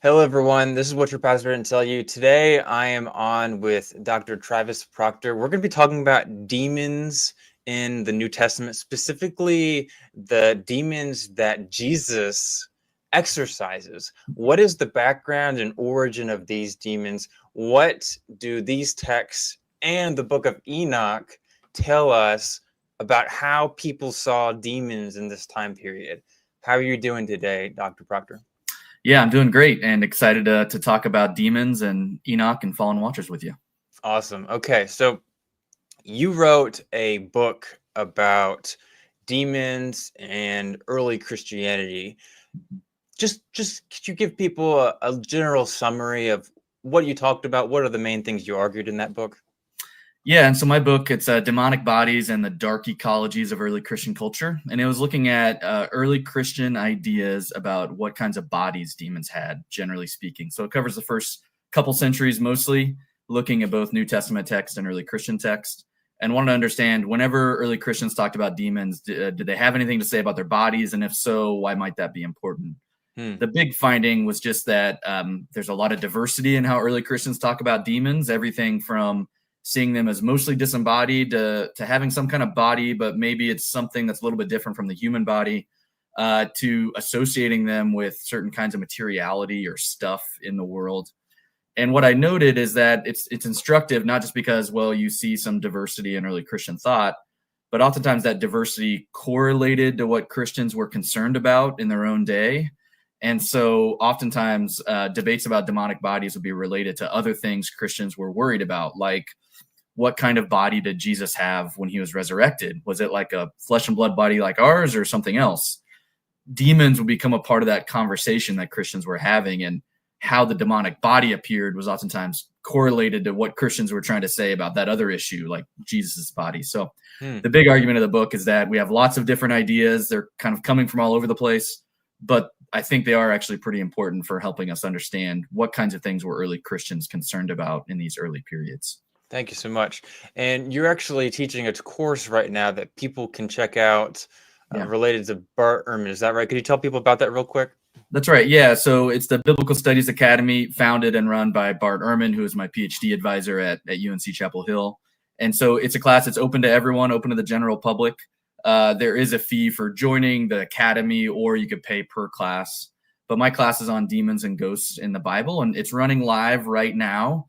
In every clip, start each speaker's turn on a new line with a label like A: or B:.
A: Hello, everyone. This is what your pastor didn't tell you. Today, I am on with Dr. Travis Proctor. We're going to be talking about demons in the New Testament, specifically the demons that Jesus exorcises. What is the background and origin of these demons? What do these texts and the Book of Enoch tell us about how people saw demons in this time period? How are you doing today, Dr. Proctor?
B: Yeah, I'm doing great and excited to talk about demons and Enoch and fallen watchers with you.
A: Awesome. Okay, so you wrote a book about demons and early Christianity. Just could you give people a general summary of what you talked about? What are the main things you argued in that book?
B: Yeah, and so my book, it's Demonic Bodies and the Dark Ecologies of Early Christian Culture. And it was looking at early Christian ideas about what kinds of bodies demons had, generally speaking. So it covers the first couple centuries mostly, looking at both New Testament text and early Christian text. And wanted to understand, whenever early Christians talked about demons, did they have anything to say about their bodies? And if so, why might that be important? The big finding was just that there's a lot of diversity in how early Christians talk about demons, everything from seeing them as mostly disembodied to having some kind of body, but maybe it's something that's a little bit different from the human body, to associating them with certain kinds of materiality or stuff in the world. And what I noted is that it's instructive, not just because, well, you see some diversity in early Christian thought, but oftentimes that diversity correlated to what Christians were concerned about in their own day. And so oftentimes debates about demonic bodies would be related to other things Christians were worried about, like what kind of body did Jesus have when he was resurrected? Was it like a flesh and blood body like ours or something else? Demons would become a part of that conversation that Christians were having, and how the demonic body appeared was oftentimes correlated to what Christians were trying to say about that other issue, like Jesus's body. So the big argument of the book is that we have lots of different ideas. They're kind of coming from all over the place, but I think they are actually pretty important for helping us understand what kinds of things were early Christians concerned about in these early periods.
A: Thank you so much. And you're actually teaching a course right now that people can check out
B: Yeah.
A: related to Bart Ehrman. Is that right? Could you tell people about that real quick?
B: That's right. Yeah. So it's the Biblical Studies Academy, founded and run by Bart Ehrman, who is my PhD advisor at UNC Chapel Hill. And so it's a class that's open to everyone, open to the general public. There is a fee for joining the academy, or you could pay per class. But my class is on demons and ghosts in the Bible, and it's running live right now.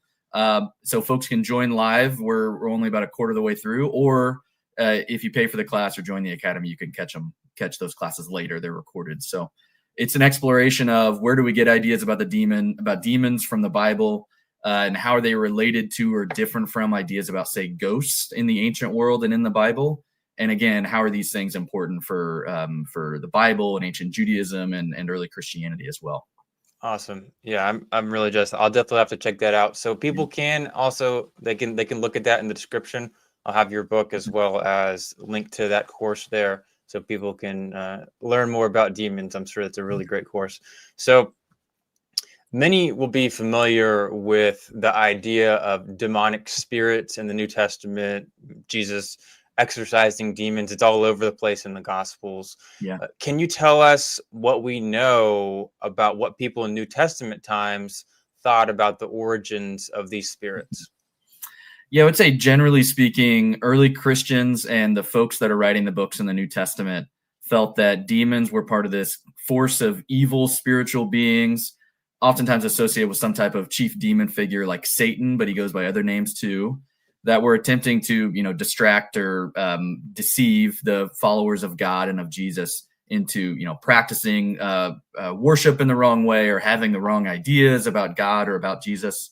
B: So folks can join live. We're only about a quarter of the way through, or if you pay for the class or join the academy, you can catch those classes later. They're recorded. So it's an exploration of where do we get ideas about demons from the Bible, and how are they related to or different from ideas about, say, ghosts in the ancient world and in the Bible. And again, how are these things important for the Bible and ancient Judaism and early Christianity as well?
A: Awesome. Yeah, I'm really just. I'll definitely have to check that out. So people can also they can look at that in the description. I'll have your book as well as link to that course there, so people can learn more about demons. I'm sure it's a really great course. So many will be familiar with the idea of demonic spirits in the New Testament. Jesus exorcising demons. It's all over the place in the Gospels.
B: Yeah.
A: Can you tell us what we know about what people in New Testament times thought about the origins of these spirits?
B: Yeah, I would say generally speaking, early Christians and the folks that are writing the books in the New Testament felt that demons were part of this force of evil spiritual beings, oftentimes associated with some type of chief demon figure like Satan, but he goes by other names too, that were attempting to, distract or deceive the followers of God and of Jesus into, practicing worship in the wrong way or having the wrong ideas about God or about Jesus.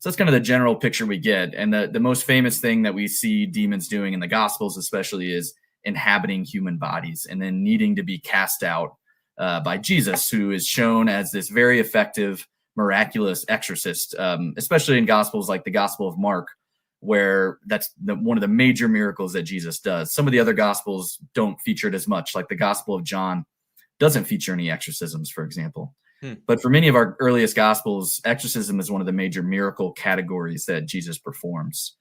B: So that's kind of the general picture we get. And the most famous thing that we see demons doing in the Gospels especially is inhabiting human bodies and then needing to be cast out by Jesus, who is shown as this very effective, miraculous exorcist, especially in Gospels like the Gospel of Mark, where that's one of the major miracles that Jesus does. Some of the other Gospels don't feature it as much, like the Gospel of John doesn't feature any exorcisms, for example. But for many of our earliest Gospels, exorcism is one of the major miracle categories that Jesus performs.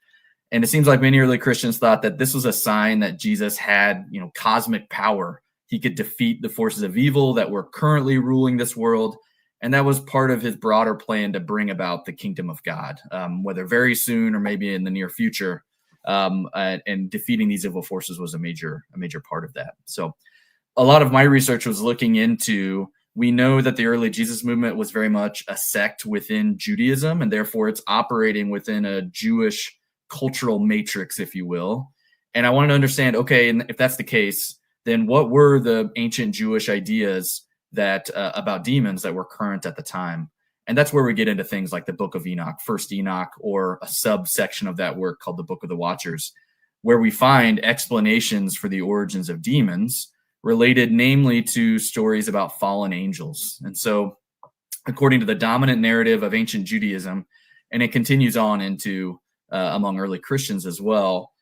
B: And it seems like many early Christians thought that this was a sign that Jesus had, cosmic power. He could defeat the forces of evil that were currently ruling this world. And that was part of his broader plan to bring about the kingdom of God, whether very soon or maybe in the near future. And defeating these evil forces was a major part of that. So a lot of my research was looking into, we know that the early Jesus movement was very much a sect within Judaism, and therefore it's operating within a Jewish cultural matrix, if you will. And I wanted to understand, okay, and if that's the case, then what were the ancient Jewish ideas that about demons that were current at the time? And that's where we get into things like the Book of Enoch, First Enoch, or a subsection of that work called the Book of the Watchers, where we find explanations for the origins of demons related namely to stories about fallen angels. And so, according to the dominant narrative of ancient Judaism, and it continues on into among early Christians as well,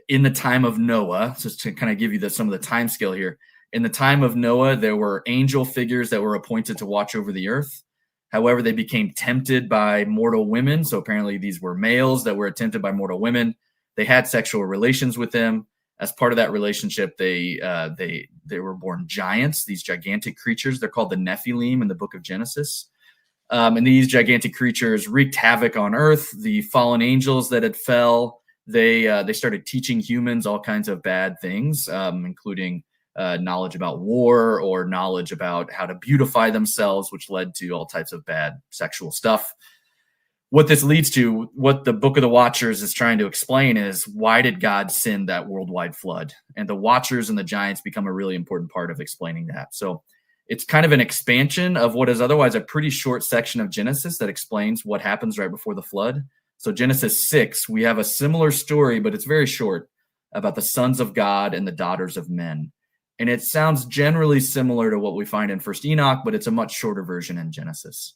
B: in the time of Noah, just to kind of give you some of the time scale here, in the time of Noah, there were angel figures that were appointed to watch over the earth. However, they became tempted by mortal women. So apparently these were males that were tempted by mortal women. They had sexual relations with them. As part of that relationship, they were born giants, these gigantic creatures. They're called the Nephilim in the book of Genesis. And these gigantic creatures wreaked havoc on earth. The fallen angels that had fell, they started teaching humans all kinds of bad things, including knowledge about war or knowledge about how to beautify themselves, which led to all types of bad sexual stuff. What this leads to, what the Book of the Watchers is trying to explain, is why did God send that worldwide flood? And the Watchers and the giants become a really important part of explaining that. So it's kind of an expansion of what is otherwise a pretty short section of Genesis that explains what happens right before the flood. So Genesis 6, we have a similar story, but it's very short, about the sons of God and the daughters of men. And it sounds generally similar to what we find in First Enoch, but it's a much shorter version in Genesis.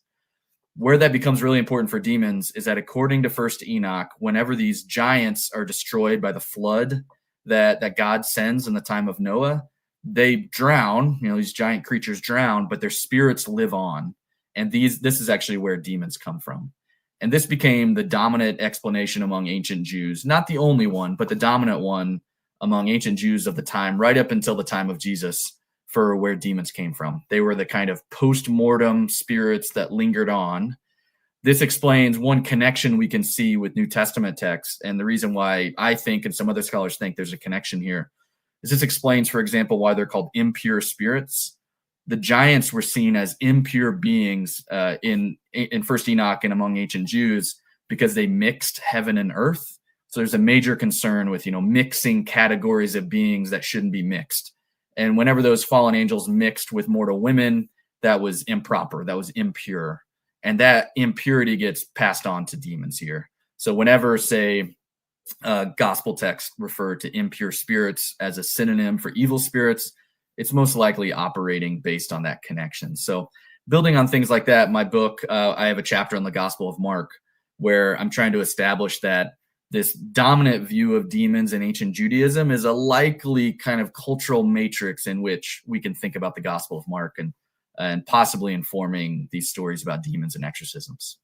B: Where that becomes really important for demons is that according to First Enoch, whenever these giants are destroyed by the flood that God sends in the time of Noah, they drown. These giant creatures drown, but their spirits live on. And this is actually where demons come from. And this became the dominant explanation among ancient Jews, not the only one, but the dominant one among ancient Jews of the time, right up until the time of Jesus, for where demons came from. They were the kind of post-mortem spirits that lingered on. This explains one connection we can see with New Testament texts, and the reason why I think, and some other scholars think, there's a connection here is this explains, for example, why they're called impure spirits. The giants were seen as impure beings in First Enoch and among ancient Jews because they mixed heaven and earth. So there's a major concern with mixing categories of beings that shouldn't be mixed. And whenever those fallen angels mixed with mortal women, that was improper, that was impure. And that impurity gets passed on to demons here. So whenever, say, gospel texts refer to impure spirits as a synonym for evil spirits, it's most likely operating based on that connection. So building on things like that, my book, I have a chapter on the Gospel of Mark where I'm trying to establish that this dominant view of demons in ancient Judaism is a likely kind of cultural matrix in which we can think about the Gospel of Mark and possibly informing these stories about demons and exorcisms.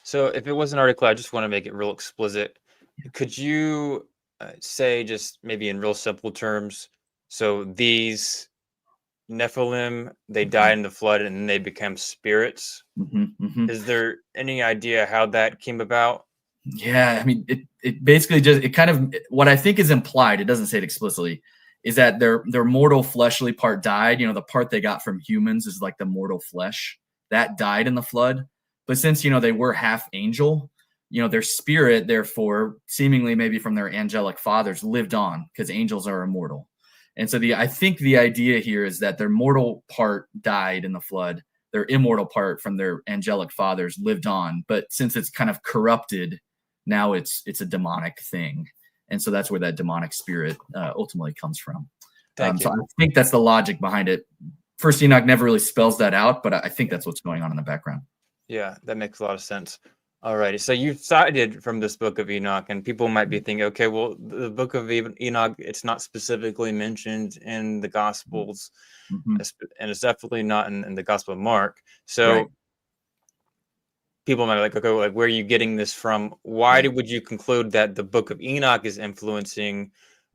A: So if it was an article, I just want to make it real explicit. Could you say, just maybe in real simple terms, so these Nephilim, they died in the flood and then they become spirits? Is there any idea how that came about?
B: Yeah, I mean, it basically just, it kind of, what I think is implied, it doesn't say it explicitly, is that their mortal fleshly part died. The part they got from humans is like the mortal flesh that died in the flood. But since, they were half angel, their spirit, therefore, seemingly maybe from their angelic fathers, lived on because angels are immortal. And so I think the idea here is that their mortal part died in the flood. Their immortal part from their angelic fathers lived on. But since it's kind of corrupted, now it's a demonic thing. And so that's where that demonic spirit ultimately comes from. So I think that's the logic behind it. First Enoch never really spells that out, but I think that's what's going on in the background.
A: Yeah, that makes a lot of sense. All righty. So you've cited from this Book of Enoch, and people might be thinking, okay, well, the Book of Enoch, it's not specifically mentioned in the Gospels, and it's definitely not in the Gospel of Mark. So people might be like, okay, like, where are you getting this from? Why would you conclude that the Book of Enoch is influencing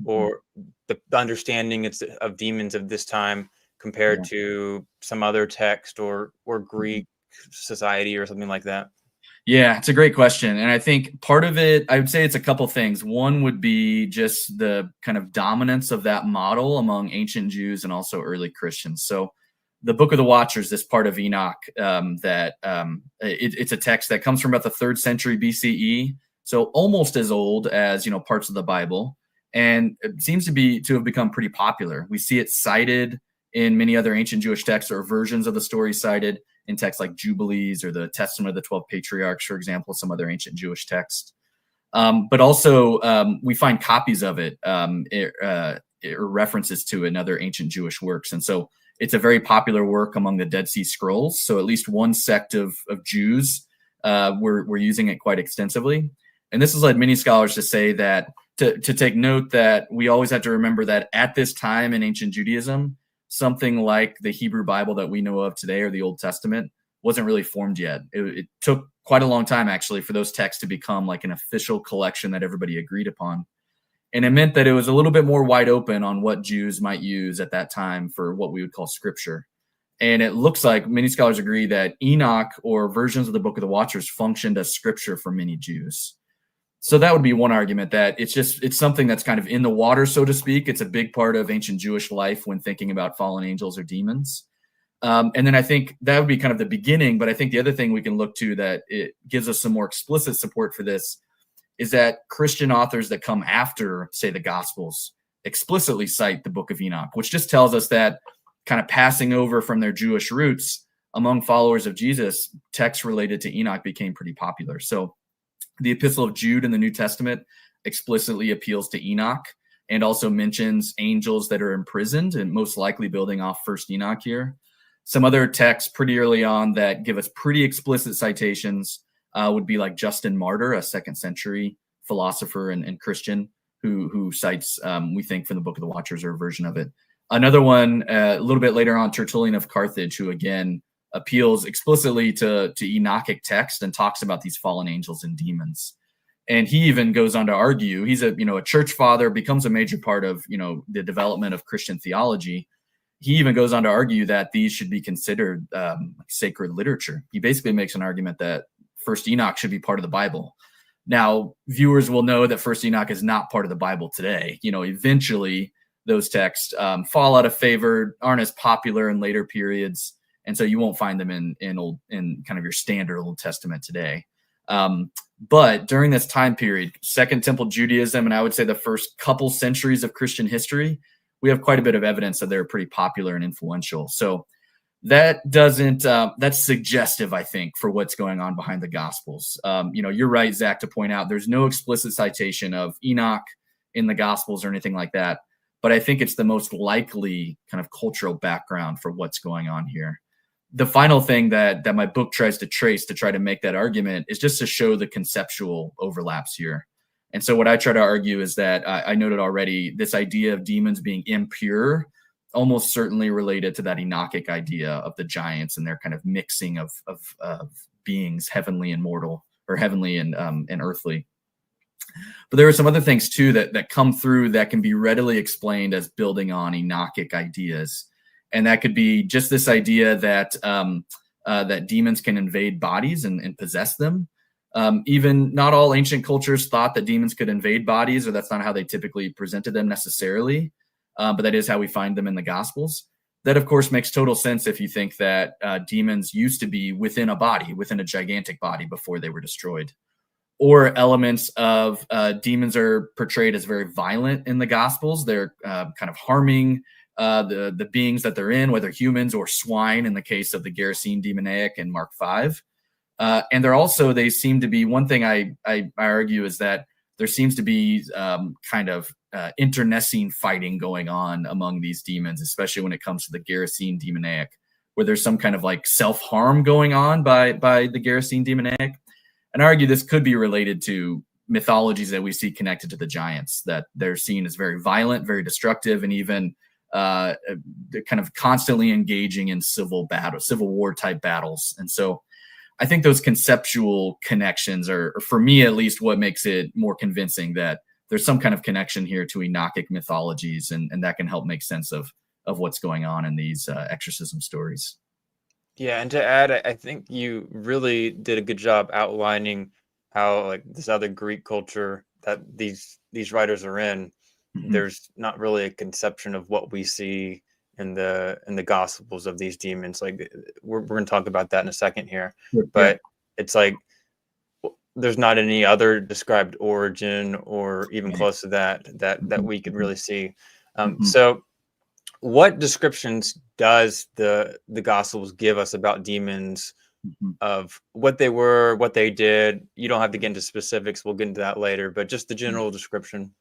A: or the understanding of demons of this time? compared to some other text or Greek society or something like that?
B: Yeah, it's a great question. And I think part of it, I would say it's a couple things. One would be just the kind of dominance of that model among ancient Jews and also early Christians. So the Book of the Watchers, this part of Enoch, it's a text that comes from about the 3rd century BCE. So almost as old as, parts of the Bible. And it seems to have become pretty popular. We see it cited in many other ancient Jewish texts, or versions of the story cited in texts like Jubilees or the Testament of the 12 Patriarchs, for example, some other ancient Jewish texts. But also we find copies of it or references to it in other ancient Jewish works. And so it's a very popular work among the Dead Sea Scrolls. So at least one sect of Jews were using it quite extensively. And this has led many scholars to say that, to take note that we always have to remember that at this time in ancient Judaism, something like the Hebrew Bible that we know of today, or the Old Testament, wasn't really formed yet. It took quite a long time, actually, for those texts to become like an official collection that everybody agreed upon. And it meant that it was a little bit more wide open on what Jews might use at that time for what we would call scripture. And it looks like many scholars agree that Enoch, or versions of the Book of the Watchers, functioned as scripture for many Jews. So that would be one argument, that it's something that's kind of in the water, so to speak. It's a big part of ancient Jewish life when thinking about fallen angels or demons. And then I think that would be kind of the beginning. But I think the other thing we can look to that it gives us some more explicit support for this is that Christian authors that come after, say, the Gospels, explicitly cite the Book of Enoch, which just tells us that, kind of passing over from their Jewish roots among followers of Jesus, texts related to Enoch became pretty popular. So the Epistle of Jude in the New Testament explicitly appeals to Enoch and also mentions angels that are imprisoned, and most likely building off First Enoch here. Some other texts pretty early on that give us pretty explicit citations would be like Justin Martyr, a 2nd century philosopher and Christian who cites, we think, from the Book of the Watchers, or a version of it. Another one a little bit later on, Tertullian of Carthage, who again appeals explicitly to Enochic text and talks about these fallen angels and demons. And he even goes on to argue, he's a church father, becomes a major part of the development of Christian theology. He even goes on to argue that these should be considered sacred literature. He basically makes an argument that First Enoch should be part of the Bible. Now, viewers will know that First Enoch is not part of the Bible today. Eventually those texts fall out of favor, aren't as popular in later periods. And so you won't find them in kind of your standard Old Testament today. But during this time period, Second Temple Judaism, and I would say the first couple centuries of Christian history, we have quite a bit of evidence that they're pretty popular and influential. So that's suggestive, I think, for what's going on behind the Gospels. You're right, Zach, to point out there's no explicit citation of Enoch in the Gospels or anything like that. But I think it's the most likely kind of cultural background for what's going on here. The final thing that my book tries to trace to try to make that argument is just to show the conceptual overlaps here. And so what I try to argue is that I noted already, this idea of demons being impure, almost certainly related to that Enochic idea of the giants and their kind of mixing of beings, heavenly and mortal, or heavenly and earthly. But there are some other things too that come through that can be readily explained as building on Enochic ideas. And that could be just this idea that that demons can invade bodies and possess them. Even not all ancient cultures thought that demons could invade bodies, or that's not how they typically presented them necessarily. But that is how we find them in the Gospels. That, of course, makes total sense if you think that demons used to be within a body, within a gigantic body before they were destroyed. Or elements of demons are portrayed as very violent in the Gospels. They're kind of harming the beings that they're in, whether humans or swine in the case of the Gerasene demoniac in Mark 5. And they seem to be, one thing I argue is that there seems to be kind of internecine fighting going on among these demons, especially when it comes to the Gerasene demoniac, where there's some kind of like self-harm going on by the Gerasene demoniac. And I argue this could be related to mythologies that we see connected to the giants, that they're seen as very violent, very destructive, and even kind of constantly engaging in civil war type battles. And so I think those conceptual connections are, for me at least, what makes it more convincing that there's some kind of connection here to Enochic mythologies, and that can help make sense of what's going on in these exorcism stories.
A: Yeah, and to add, I think you really did a good job outlining how like this other Greek culture that these writers are in,
B: Mm-hmm.
A: there's not really a conception of what we see in the Gospels of these demons. Like we're going to talk about that in a second here,
B: Yeah.
A: but it's like there's not any other described origin or even
B: Right.
A: close to that we could really see.
B: Mm-hmm.
A: So what descriptions does the Gospels give us about demons,
B: Mm-hmm.
A: of what they were, what they did? You don't have to get into specifics. We'll get into that later, but just the general description.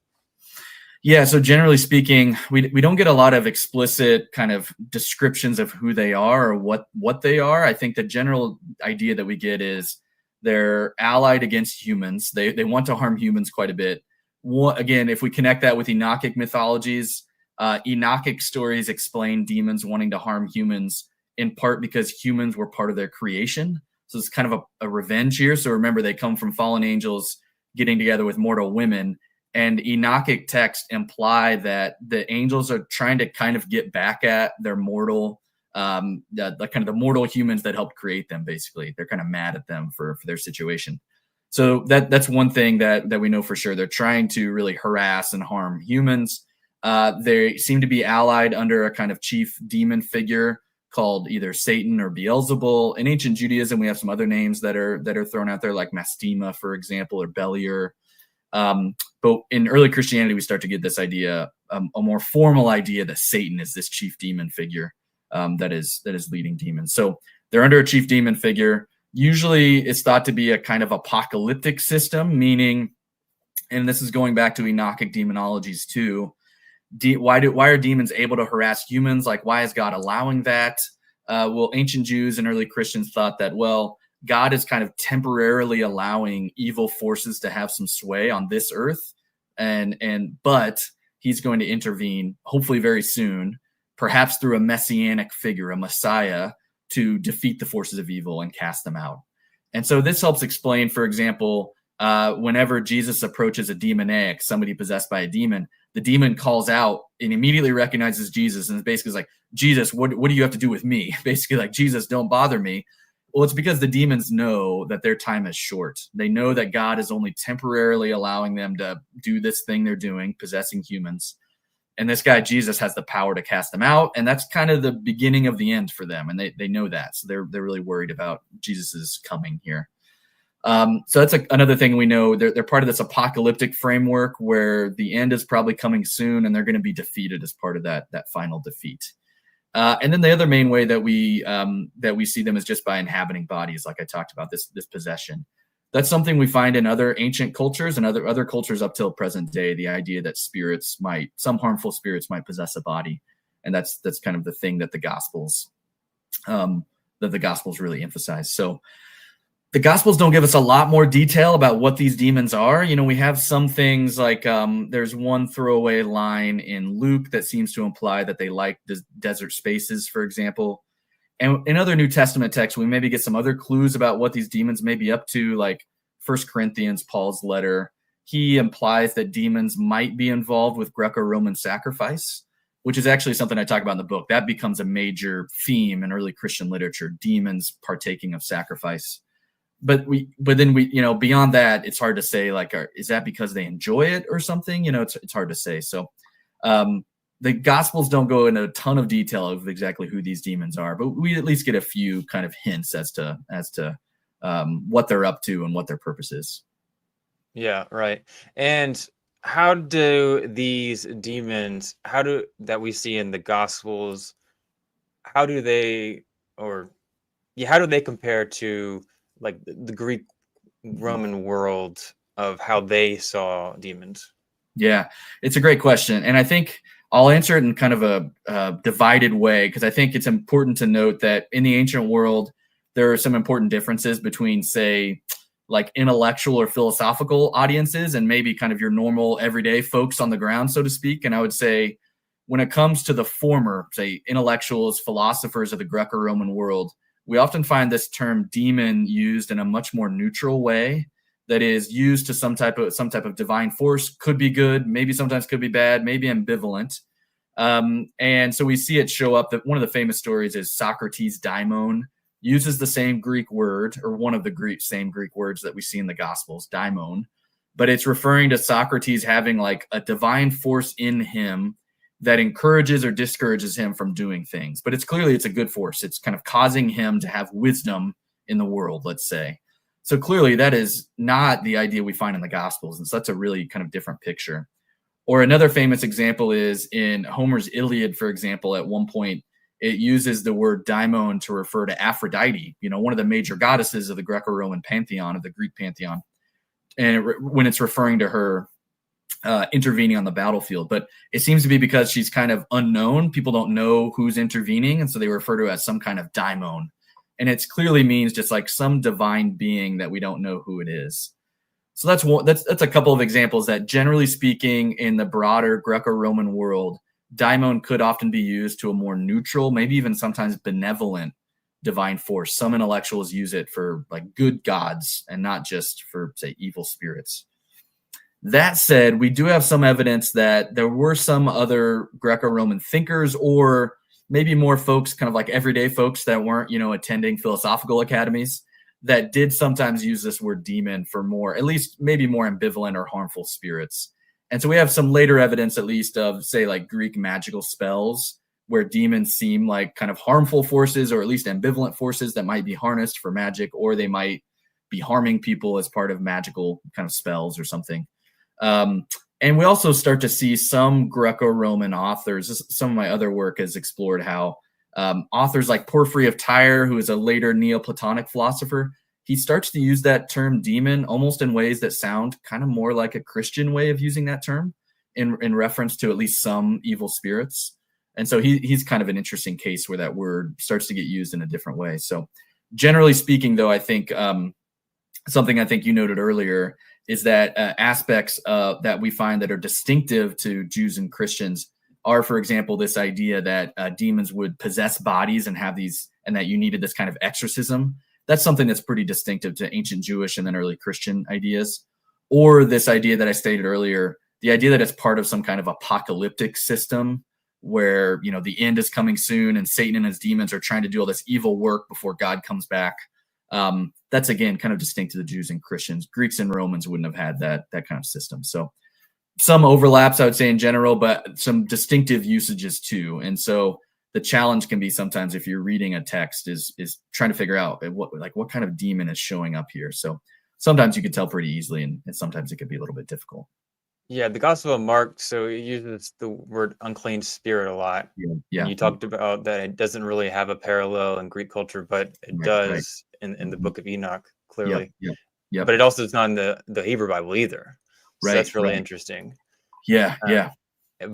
B: Yeah, so generally speaking, we don't get a lot of explicit kind of descriptions of who they are or what they are. I think the general idea that we get is they're allied against humans. They want to harm humans quite a bit. Again, if we connect that with Enochic mythologies, Enochic stories explain demons wanting to harm humans in part because humans were part of their creation. So it's kind of a revenge here. So remember, they come from fallen angels getting together with mortal women. And Enochic texts imply that the angels are trying to kind of get back at their mortal, the kind of the mortal humans that helped create them. Basically, they're kind of mad at them for their situation. So that's one thing that we know for sure. They're trying to really harass and harm humans. They seem to be allied under a kind of chief demon figure called either Satan or Beelzebul. In ancient Judaism, we have some other names that are thrown out there, like Mastema, for example, or Beliar. But in early Christianity, we start to get this idea, a more formal idea that Satan is this chief demon figure that is leading demons. So they're under a chief demon figure. Usually it's thought to be a kind of apocalyptic system, meaning, and this is going back to Enochic demonologies too, why are demons able to harass humans? Like, why is God allowing that? Well, ancient Jews and early Christians thought that, well, God is kind of temporarily allowing evil forces to have some sway on this earth, but he's going to intervene, hopefully very soon, perhaps through a messianic figure, a Messiah, to defeat the forces of evil and cast them out. And so this helps explain, for example, whenever Jesus approaches a demoniac, somebody possessed by a demon, the demon calls out and immediately recognizes Jesus and basically is like, Jesus, what do you have to do with me? Basically like, Jesus, don't bother me. Well, it's because the demons know that their time is short. They know that God is only temporarily allowing them to do this thing they're doing, possessing humans. And this guy, Jesus, has the power to cast them out. And that's kind of the beginning of the end for them. And they know that. So they're really worried about Jesus's coming here. So that's another thing we know. They're part of this apocalyptic framework where the end is probably coming soon and they're going to be defeated as part of that final defeat. And then the other main way that we see them is just by inhabiting bodies, like I talked about, this possession. That's something we find in other ancient cultures and other cultures up till present day. The idea that some harmful spirits might possess a body, and that's kind of the thing that the Gospels really emphasize. So the Gospels don't give us a lot more detail about what these demons are. You know, we have some things like there's one throwaway line in Luke that seems to imply that they like desert spaces, for example. And in other New Testament texts, we maybe get some other clues about what these demons may be up to, like 1 Corinthians, Paul's letter. He implies that demons might be involved with Greco-Roman sacrifice, which is actually something I talk about in the book. That becomes a major theme in early Christian literature, demons partaking of sacrifice. But then beyond that, it's hard to say, like, is that because they enjoy it or something? You know, it's hard to say. So the Gospels don't go into a ton of detail of exactly who these demons are, but we at least get a few kind of hints as to what they're up to and what their purpose is.
A: Yeah, right. And how do these demons, that we see in the Gospels, how do they, how do they compare to like the Greek Roman world of how they saw demons?
B: Yeah, it's a great question. And I think I'll answer it in kind of a divided way, because I think it's important to note that in the ancient world, there are some important differences between, say, like intellectual or philosophical audiences and maybe kind of your normal everyday folks on the ground, so to speak. And I would say when it comes to the former, say, intellectuals, philosophers of the Greco-Roman world, we often find this term demon used in a much more neutral way, that is used to some type of divine force. Could be good, maybe sometimes could be bad, maybe ambivalent. And so we see it show up. That one of the famous stories is Socrates' daimon uses the same Greek word, or one of the same Greek words that we see in the Gospels, daimon, but it's referring to Socrates having like a divine force in him that encourages or discourages him from doing things. But it's a good force. It's kind of causing him to have wisdom in the world, let's say. So clearly that is not the idea we find in the Gospels. And so that's a really kind of different picture. Or another famous example is in Homer's Iliad, for example. At one point, it uses the word daimon to refer to Aphrodite, one of the major goddesses of the Greco-Roman pantheon, of the Greek pantheon. And when it's referring to her intervening on the battlefield. But it seems to be because she's kind of unknown. People don't know who's intervening. And so they refer to her as some kind of daimon. And it clearly means just like some divine being that we don't know who it is. So that's a couple of examples that, generally speaking, in the broader Greco-Roman world, daimon could often be used to a more neutral, maybe even sometimes benevolent divine force. Some intellectuals use it for like good gods and not just for, say, evil spirits. That said, we do have some evidence that there were some other Greco-Roman thinkers, or maybe more folks, kind of like everyday folks that weren't, attending philosophical academies, that did sometimes use this word demon for more, at least maybe more ambivalent or harmful spirits. And so we have some later evidence, at least, of, say, like Greek magical spells, where demons seem like kind of harmful forces, or at least ambivalent forces that might be harnessed for magic, or they might be harming people as part of magical kind of spells or something. And we also start to see some Greco-Roman authors. Some of my other work has explored how authors like Porphyry of Tyre, who is a later Neoplatonic philosopher, he starts to use that term demon almost in ways that sound kind of more like a Christian way of using that term, in reference to at least some evil spirits. And so he's kind of an interesting case where that word starts to get used in a different way. So generally speaking, though, I think something I think you noted earlier is that aspects that we find that are distinctive to Jews and Christians are, for example, this idea that demons would possess bodies and have these, and that you needed this kind of exorcism. That's something that's pretty distinctive to ancient Jewish and then early Christian ideas. Or this idea that I stated earlier, the idea that it's part of some kind of apocalyptic system where, the end is coming soon and Satan and his demons are trying to do all this evil work before God comes back. That's, again, kind of distinct to the Jews and Christians. Greeks and Romans wouldn't have had that kind of system. So some overlaps, I would say, in general, but some distinctive usages too. And so the challenge can be sometimes, if you're reading a text, is trying to figure out what kind of demon is showing up here. So sometimes you can tell pretty easily, and sometimes it could be a little bit difficult.
A: Yeah, the Gospel of Mark, so it uses the word unclean spirit a lot.
B: Yeah.
A: And you talked about that it doesn't really have a parallel in Greek culture, but it does in the Book of Enoch, clearly.
B: Yep.
A: But it also is not in the Hebrew Bible either. So that's really interesting.
B: Yeah.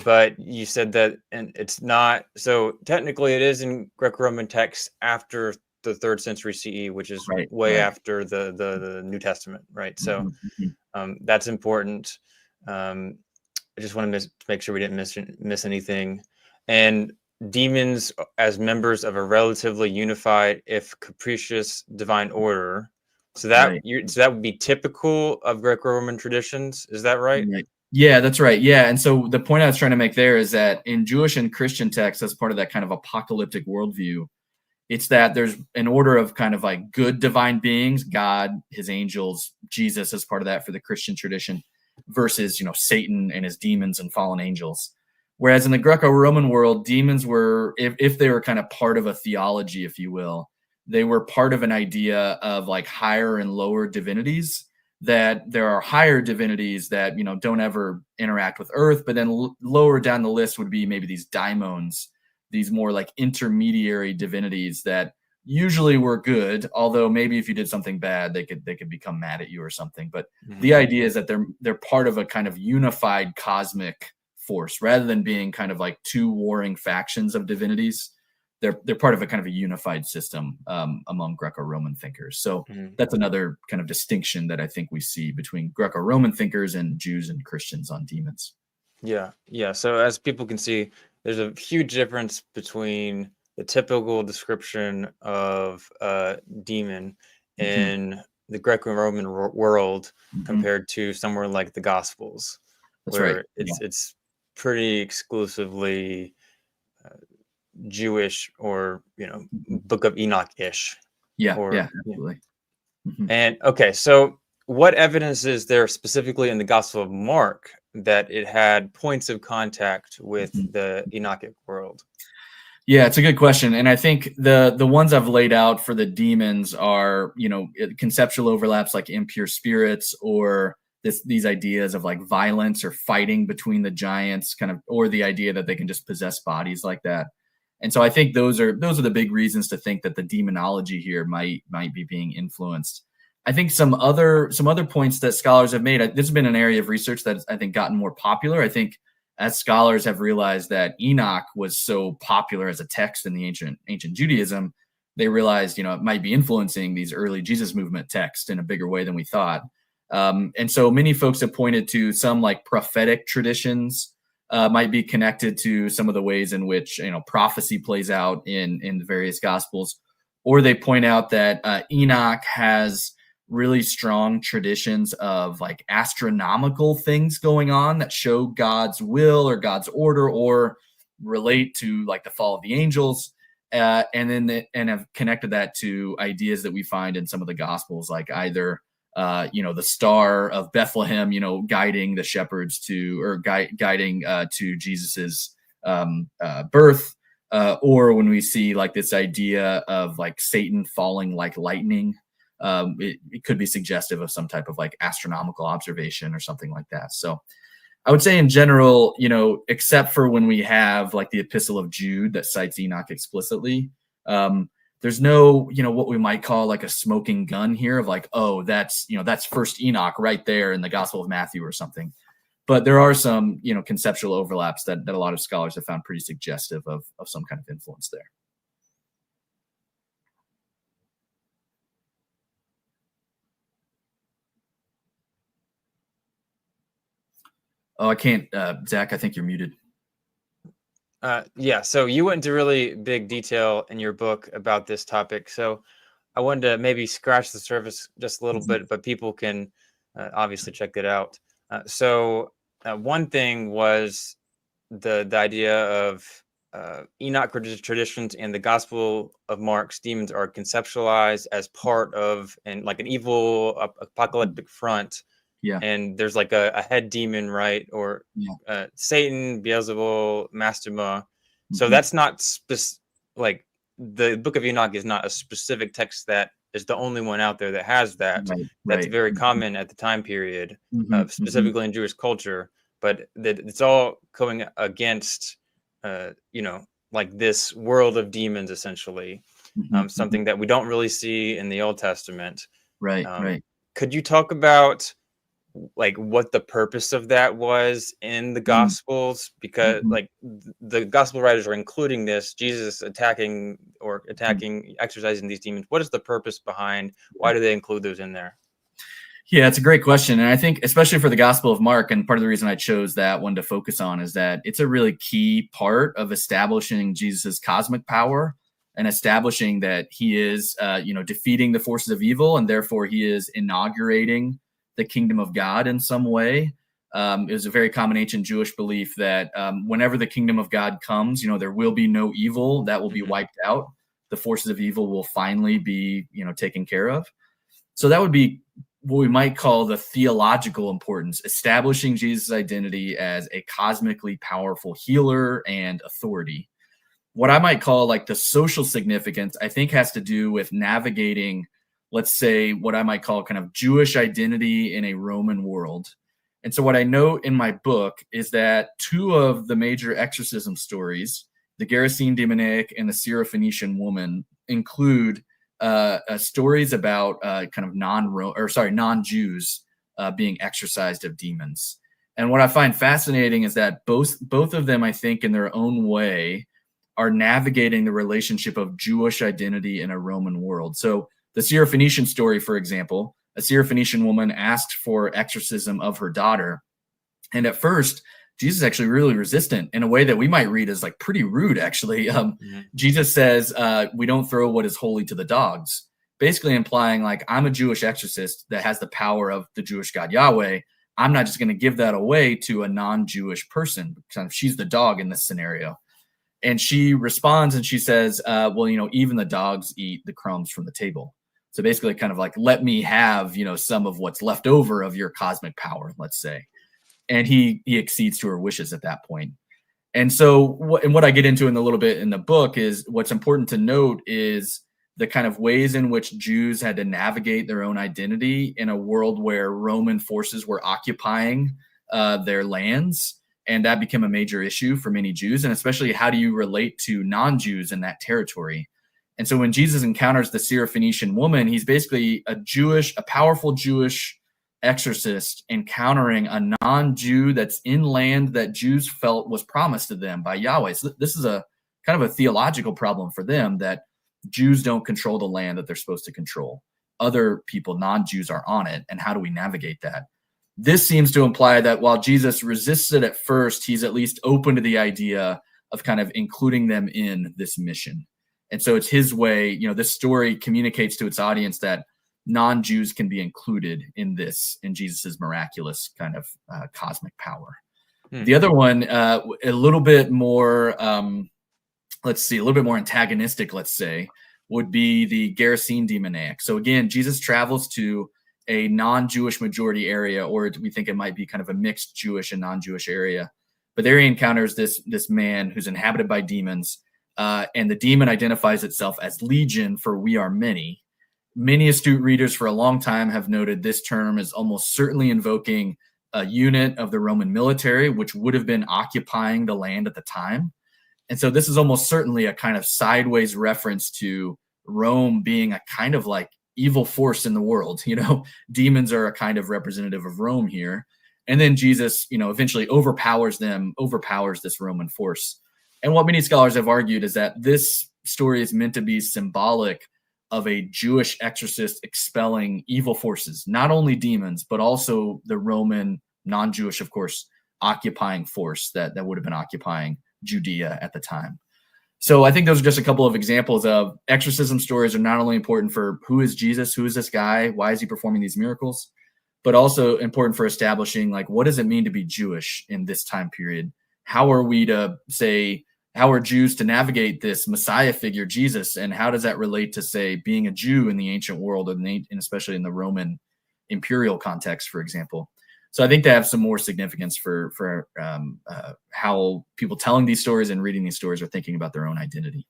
A: But you said that, and it's not, so technically it is in Greco-Roman texts after the 3rd century CE, which is way after the New Testament, right? So that's important. I just want to make sure we didn't miss anything. And demons as members of a relatively unified, if capricious, divine order. So that would be typical of Greco-Roman traditions. Is that right?
B: Yeah, that's right. Yeah. And so the point I was trying to make there is that in Jewish and Christian texts, as part of that kind of apocalyptic worldview, it's that there's an order of kind of like good divine beings, God, his angels, Jesus as part of that for the Christian tradition, versus, Satan and his demons and fallen angels. Whereas in the Greco-Roman world, demons were, if they were kind of part of a theology, if you will, they were part of an idea of like higher and lower divinities, that there are higher divinities that, don't ever interact with earth, but then lower down the list would be maybe these daimons, these more like intermediary divinities that usually were good, although maybe if you did something bad, they could become mad at you or something. But the idea is that they're part of a kind of unified cosmic force, rather than being kind of like two warring factions of divinities. They're part of a kind of a unified system among Greco-Roman thinkers. So that's another kind of distinction that I think we see between Greco-Roman thinkers and Jews and Christians on demons.
A: Yeah. So as people can see, there's a huge difference between the typical description of demon in the Greco-Roman world compared to somewhere like the Gospels, where it's pretty exclusively Jewish, or Book of Enoch-ish.
B: Yeah,
A: Or
B: yeah, absolutely. Mhm.
A: and okay, so what evidence is there specifically in the Gospel of Mark that it had points of contact with
B: Mhm.
A: the Enochic world?
B: Yeah, it's a good question, and I think the ones I've laid out for the demons are, conceptual overlaps like impure spirits, or these ideas of like violence or fighting between the giants, kind of, or the idea that they can just possess bodies like that. And so I think those are the big reasons to think that the demonology here might be being influenced. I think some other points that scholars have made. This has been an area of research that's, I think, gotten more popular. I think as scholars have realized that Enoch was so popular as a text in the ancient Judaism, they realized, it might be influencing these early Jesus movement texts in a bigger way than we thought. And so many folks have pointed to some like prophetic traditions might be connected to some of the ways in which prophecy plays out in the various gospels, or they point out that Enoch has really strong traditions of like astronomical things going on that show God's will or God's order, or relate to like the fall of the angels, and have connected that to ideas that we find in some of the gospels, like either the star of Bethlehem, guiding the shepherds to, or guiding to Jesus's birth, or when we see like this idea of like Satan falling like lightning. It could be suggestive of some type of like astronomical observation or something like that. So I would say in general, except for when we have like the Epistle of Jude that cites Enoch explicitly, there's no, what we might call like a smoking gun here of like, oh, that's first Enoch right there in the Gospel of Matthew or something. But there are some, conceptual overlaps that a lot of scholars have found pretty suggestive of some kind of influence there. Oh, I can't, Zach, I think you're muted.
A: Yeah, so you went into really big detail in your book about this topic. So I wanted to maybe scratch the surface just a little bit, but people can obviously check it out. One thing was the idea of Enoch traditions and the Gospel of Mark's demons are conceptualized as part of and like an evil apocalyptic front.
B: Yeah.
A: And there's like a head demon, right? Or
B: Yeah.
A: Satan, Beelzebul, Mastema. So
B: Mhm.
A: that's not like the Book of Enoch is not a specific text that is the only one out there that has that.
B: Right.
A: That's
B: Right.
A: very common at the time period,
B: Mhm. Mhm.
A: specifically in Jewish culture. But it's all going against, like this world of demons, essentially,
B: Mhm. Mhm.
A: something that we don't really see in the Old Testament.
B: Right.
A: Um,
B: Right.
A: could you talk about like what the purpose of that was in the
B: Mm.
A: Gospels? Because
B: Mhm.
A: like the Gospel writers are including this Jesus attacking
B: Mhm.
A: exercising these demons. What is the purpose behind?
B: Yeah.
A: Why do they include those in there?
B: Yeah, it's a great question. And I think, especially for the Gospel of Mark, and part of the reason I chose that one to focus on is that it's a really key part of establishing Jesus's cosmic power and establishing that he is, defeating the forces of evil, and therefore he is inaugurating the kingdom of God in some way. It was a very common ancient Jewish belief that whenever the kingdom of God comes, there will be no evil that will be wiped out. The forces of evil will finally be, taken care of. So that would be what we might call the theological importance, establishing Jesus' identity as a cosmically powerful healer and authority. What I might call like the social significance, I think, has to do with navigating, let's say, what I might call kind of Jewish identity in a Roman world. And so, what I note in my book is that two of the major exorcism stories, the Gerasene demoniac and the Syrophoenician woman, include stories about kind of non-Jews being exorcised of demons. And what I find fascinating is that both of them, I think, in their own way, are navigating the relationship of Jewish identity in a Roman world. So the Syrophoenician story, for example, a Syrophoenician woman asked for exorcism of her daughter. And at first, Jesus is actually really resistant in a way that we might read as like pretty rude, actually. Jesus says, we don't throw what is holy to the dogs, basically implying like, I'm a Jewish exorcist that has the power of the Jewish God Yahweh. I'm not just going to give that away to a non-Jewish person. Kind of, she's the dog in this scenario. And she responds and she says, well, even the dogs eat the crumbs from the table. So basically kind of like, let me have, some of what's left over of your cosmic power, let's say. And he accedes to her wishes at that point. And so what I get into in a little bit in the book is what's important to note is the kind of ways in which Jews had to navigate their own identity in a world where Roman forces were occupying their lands. And that became a major issue for many Jews. And especially, how do you relate to non-Jews in that territory? And so when Jesus encounters the Syrophoenician woman, he's basically a powerful Jewish exorcist encountering a non-Jew that's in land that Jews felt was promised to them by Yahweh. So this is a kind of a theological problem for them, that Jews don't control the land that they're supposed to control. Other people, non-Jews, are on it. And how do we navigate that? This seems to imply that while Jesus resists it at first, he's at least open to the idea of kind of including them in this mission. And so it's his way, this story communicates to its audience that non-Jews can be included in Jesus's miraculous kind of cosmic power. The other one, a little bit more, a little bit more antagonistic, let's say, would be the Gerasene demoniac. So again, Jesus travels to a non-Jewish majority area, or we think it might be kind of a mixed Jewish and non-Jewish area. But there he encounters this man who's inhabited by demons, and the demon identifies itself as Legion, for we are many. Many astute readers for a long time have noted this term is almost certainly invoking a unit of the Roman military, which would have been occupying the land at the time. And so this is almost certainly a kind of sideways reference to Rome being a kind of like evil force in the world. Demons are a kind of representative of Rome here. And then Jesus, eventually overpowers this Roman force. And what many scholars have argued is that this story is meant to be symbolic of a Jewish exorcist expelling evil forces, not only demons, but also the Roman, non-Jewish, of course, occupying force that would have been occupying Judea at the time. So I think those are just a couple of examples of exorcism stories are not only important for who is Jesus, who is this guy, why is he performing these miracles, but also important for establishing, like, what does it mean to be Jewish in this time period? How are Jews to navigate this Messiah figure, Jesus, and how does that relate to, say, being a Jew in the ancient world, and especially in the Roman imperial context, for example? So I think they have some more significance for how people telling these stories and reading these stories are thinking about their own identity.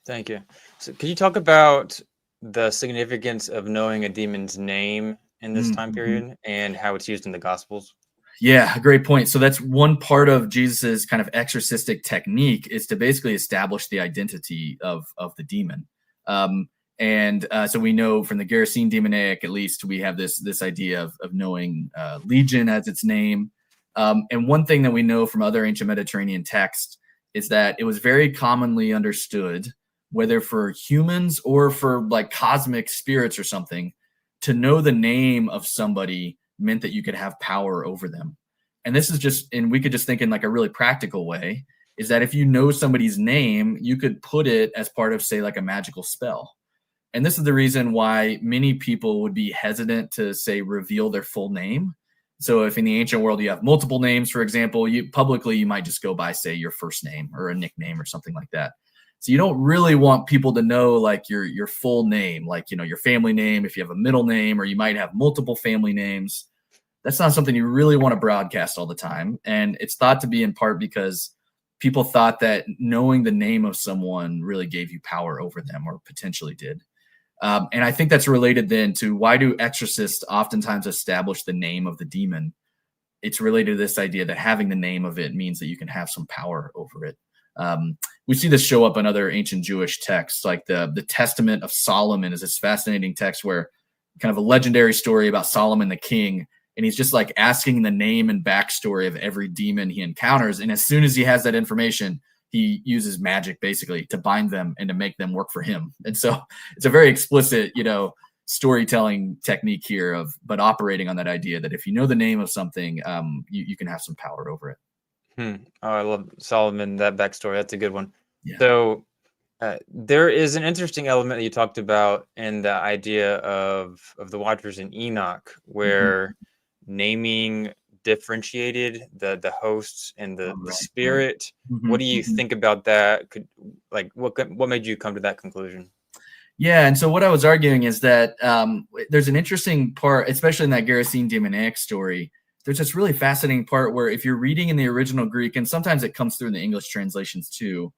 A: Thank you. So could you talk about the significance of knowing a demon's name in this time period and how it's used in the Gospels?
B: Yeah, great point. So that's one part of Jesus's kind of exorcistic technique, is to basically establish the identity of the demon. So we know from the Gerasene demoniac, at least, we have this idea of knowing Legion as its name. And one thing that we know from other ancient Mediterranean texts is that it was very commonly understood, whether for humans or for like cosmic spirits or something, to know the name of somebody meant that you could have power over them. And this is just, and we could just think in like a really practical way, is that if you know somebody's name, you could put it as part of, say, like a magical spell. And this is the reason why many people would be hesitant to, say, reveal their full name. So if in the ancient world you have multiple names, for example, you might just go by, say, your first name or a nickname or something like that. So you don't really want people to know like your full name, like, your family name, if you have a middle name, or you might have multiple family names. That's not something you really want to broadcast all the time. And it's thought to be in part because people thought that knowing the name of someone really gave you power over them, or potentially did. And I think that's related then to, why do exorcists oftentimes establish the name of the demon? It's related to this idea that having the name of it means that you can have some power over it. We see this show up in other ancient Jewish texts, like the Testament of Solomon is this fascinating text where kind of a legendary story about Solomon the king, and he's just like asking the name and backstory of every demon he encounters. And as soon as he has that information, he uses magic basically to bind them and to make them work for him. And so it's a very explicit, storytelling technique here but operating on that idea that if you know the name of something, you can have some power over it.
A: Oh, I love Solomon, that backstory. That's a good one.
B: Yeah.
A: So there is an interesting element that you talked about in the idea of the Watchers in Enoch, where naming differentiated the hosts and the
B: Right, right.
A: spirit. What
B: Mhm,
A: do you
B: mhm.
A: think about that? What made you come to that conclusion?
B: Yeah, and so what I was arguing is that there's an interesting part, especially in that Gerasene demoniac story. There's this really fascinating part where if you're reading in the original Greek, and sometimes it comes through in the English translations too,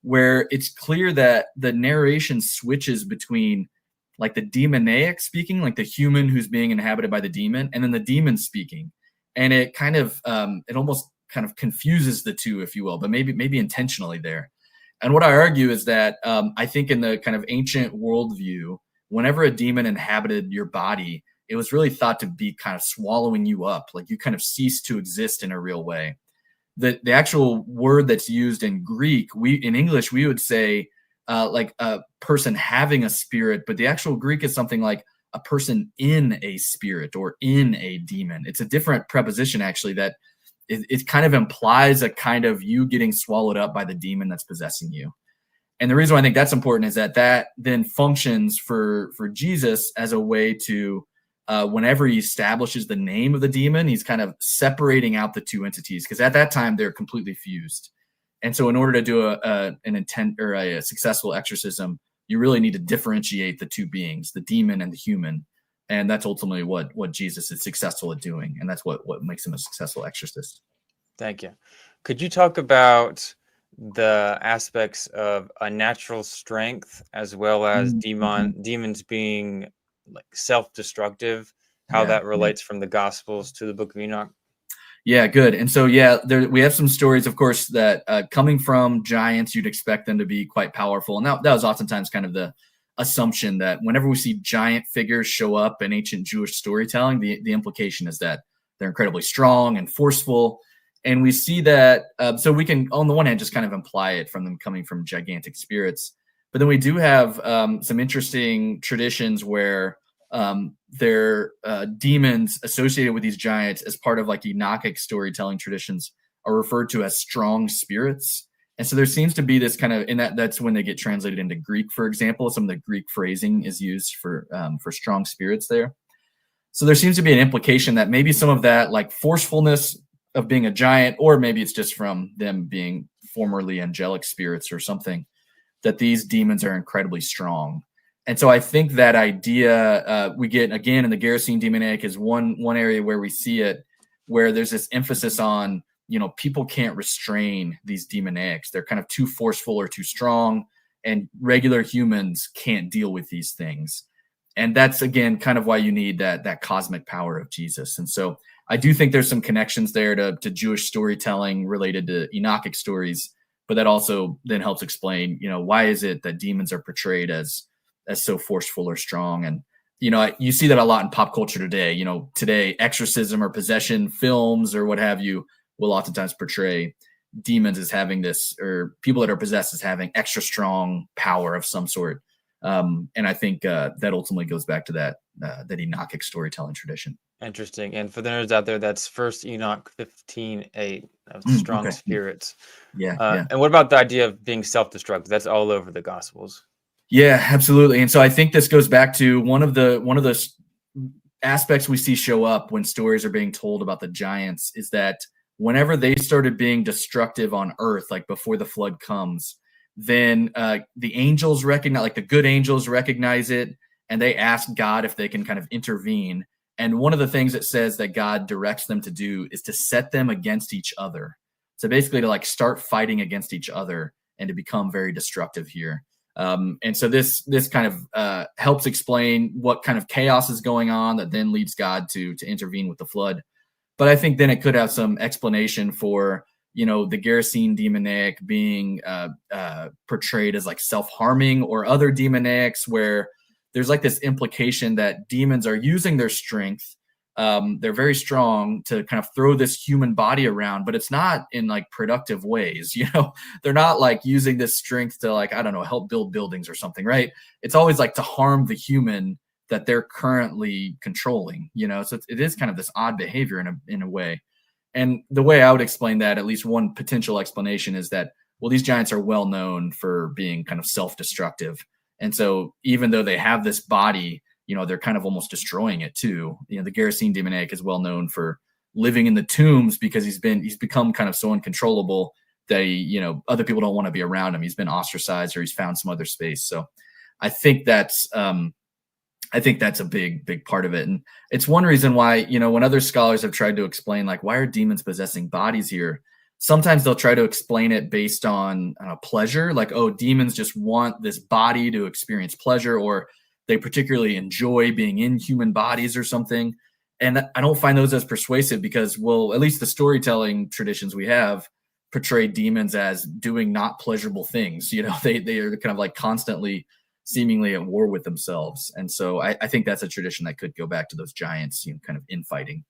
B: where it's clear that the narration switches between like the demoniac speaking, like the human who's being inhabited by the demon, and then the demon speaking, and it kind of it almost kind of confuses the two, if you will, but maybe intentionally there. And what I argue is that I think in the kind of ancient worldview, whenever a demon inhabited your body, it was really thought to be kind of swallowing you up, like you kind of cease to exist in a real way. The actual word that's used in Greek, we in English we would say like a person having a spirit, but the actual Greek is something like a person in a spirit or in a demon. It's a different preposition actually that it kind of implies a kind of you getting swallowed up by the demon that's possessing you. And the reason why I think that's important is that that then functions for Jesus as a way to whenever he establishes the name of the demon, he's kind of separating out the two entities because at that time they're completely fused. And so, in order to do an intent or a successful exorcism, you really need to differentiate the two beings, the demon and the human, and that's ultimately what Jesus is successful at doing, and that's what makes him a successful exorcist.
A: Thank you. Could you talk about the aspects of a natural strength as well as
B: Mm-hmm.
A: demons being like self-destructive, how
B: Yeah,
A: that
B: yeah.
A: relates from the Gospels to the Book of Enoch?
B: Yeah, good. And so, yeah, there we have some stories, of course, that coming from giants, you'd expect them to be quite powerful, and that was oftentimes kind of the assumption that whenever we see giant figures show up in ancient Jewish storytelling, the implication is that they're incredibly strong and forceful, and we see that. So we can, on the one hand, just kind of imply it from them coming from gigantic spirits, but then we do have some interesting traditions where their demons associated with these giants as part of like Enochic storytelling traditions are referred to as strong spirits. And so there seems to be this kind of in that's when they get translated into Greek, for example. Some of the Greek phrasing is used for strong spirits there. So there seems to be an implication that maybe some of that like forcefulness of being a giant, or maybe it's just from them being formerly angelic spirits or something, that these demons are incredibly strong. And so I think that idea we get again in the Gerasene demoniac is one area where we see it, where there's this emphasis on people can't restrain these demoniacs; they're kind of too forceful or too strong, and regular humans can't deal with these things. And that's again kind of why you need that cosmic power of Jesus. And so I do think there's some connections there to Jewish storytelling related to Enochic stories, but that also then helps explain, why is it that demons are portrayed as so forceful or strong. And you see that a lot in pop culture today. Today exorcism or possession films or what have you will oftentimes portray demons as having this, or people that are possessed as having extra strong power of some sort. And I think that ultimately goes back to that Enochic storytelling tradition.
A: Interesting. And for the nerds out there, that's First Enoch 15:8 of strong
B: Okay.
A: spirits.
B: Yeah. Yeah.
A: And what about the idea of being self-destructive? That's all over the Gospels.
B: Yeah, absolutely. And so I think this goes back to one of the aspects we see show up when stories are being told about the giants is that whenever they started being destructive on earth, like before the flood comes, then the angels recognize, like the good angels recognize it, and they ask God if they can kind of intervene. And one of the things it says that God directs them to do is to set them against each other. So basically to like start fighting against each other and to become very destructive here. And so this kind of helps explain what kind of chaos is going on that then leads God to intervene with the flood. But I think then it could have some explanation for the Gerasene demoniac being portrayed as like self-harming, or other demoniacs where there's like this implication that demons are using their strength. They're very strong to kind of throw this human body around, but it's not in like productive ways. They're not like using this strength to like, I don't know, help build buildings or something, right? It's always like to harm the human that they're currently controlling, so it is kind of this odd behavior in a way. And the way I would explain that, at least one potential explanation, is that, well, these giants are well known for being kind of self-destructive. And so even though they have this body, they're kind of almost destroying it too. The Gerasene demoniac is well known for living in the tombs because he's become kind of so uncontrollable that other people don't want to be around him. He's been ostracized or he's found some other space. So I think that's a big part of it. And it's one reason why, when other scholars have tried to explain, like, why are demons possessing bodies here? Sometimes they'll try to explain it based on pleasure, like, oh, demons just want this body to experience pleasure, or they particularly enjoy being in human bodies or something. And I don't find those as persuasive because, well, at least the storytelling traditions we have portray demons as doing not pleasurable things. They are kind of like constantly seemingly at war with themselves. And so I think that's a tradition that could go back to those giants, kind of infighting.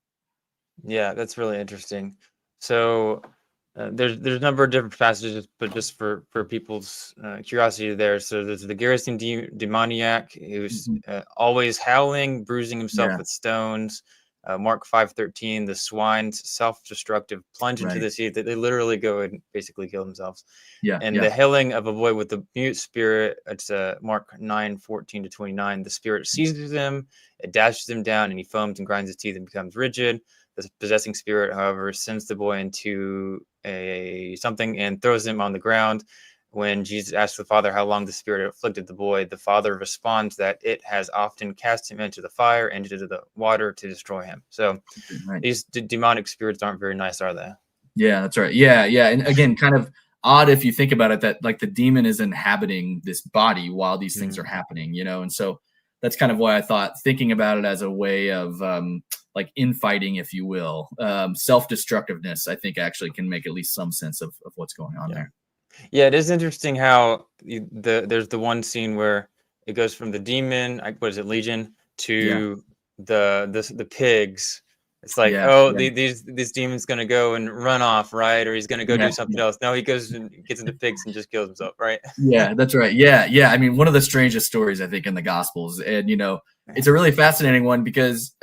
A: Yeah, that's really interesting. So there's a number of different passages, but just for people's curiosity there. So there's the Gerasene demoniac who's always howling, bruising himself with stones. Mark 5:13, the swine's self-destructive plunge into the sea. They literally go and basically kill themselves. And the hailing of a boy with the mute spirit, it's Mark 9:14-29. The spirit seizes him, it dashes him down, and he foams and grinds his teeth and becomes rigid. The possessing spirit, however, sends the boy into something and throws him on the ground. When Jesus asks the father how long the spirit afflicted the boy, the father responds that it has often cast him into the fire and into the water to destroy him. So these demonic spirits aren't very nice, are they?
B: Yeah, that's right. Yeah. And again, kind of odd if you think about it, that like the demon is inhabiting this body while these things are happening, and so that's kind of why I thought thinking about it as a way of like infighting, if you will, self-destructiveness, I think actually can make at least some sense of what's going on there.
A: Yeah, it is interesting how there's the one scene where it goes from the demon, what is it, Legion, to the pigs. It's like, these demons gonna go and run off, right? Or he's gonna go do something else. No, he goes and gets into pigs and just kills himself, right?
B: Yeah, that's right. Yeah. I mean, one of the strangest stories I think in the Gospels, and it's a really fascinating one because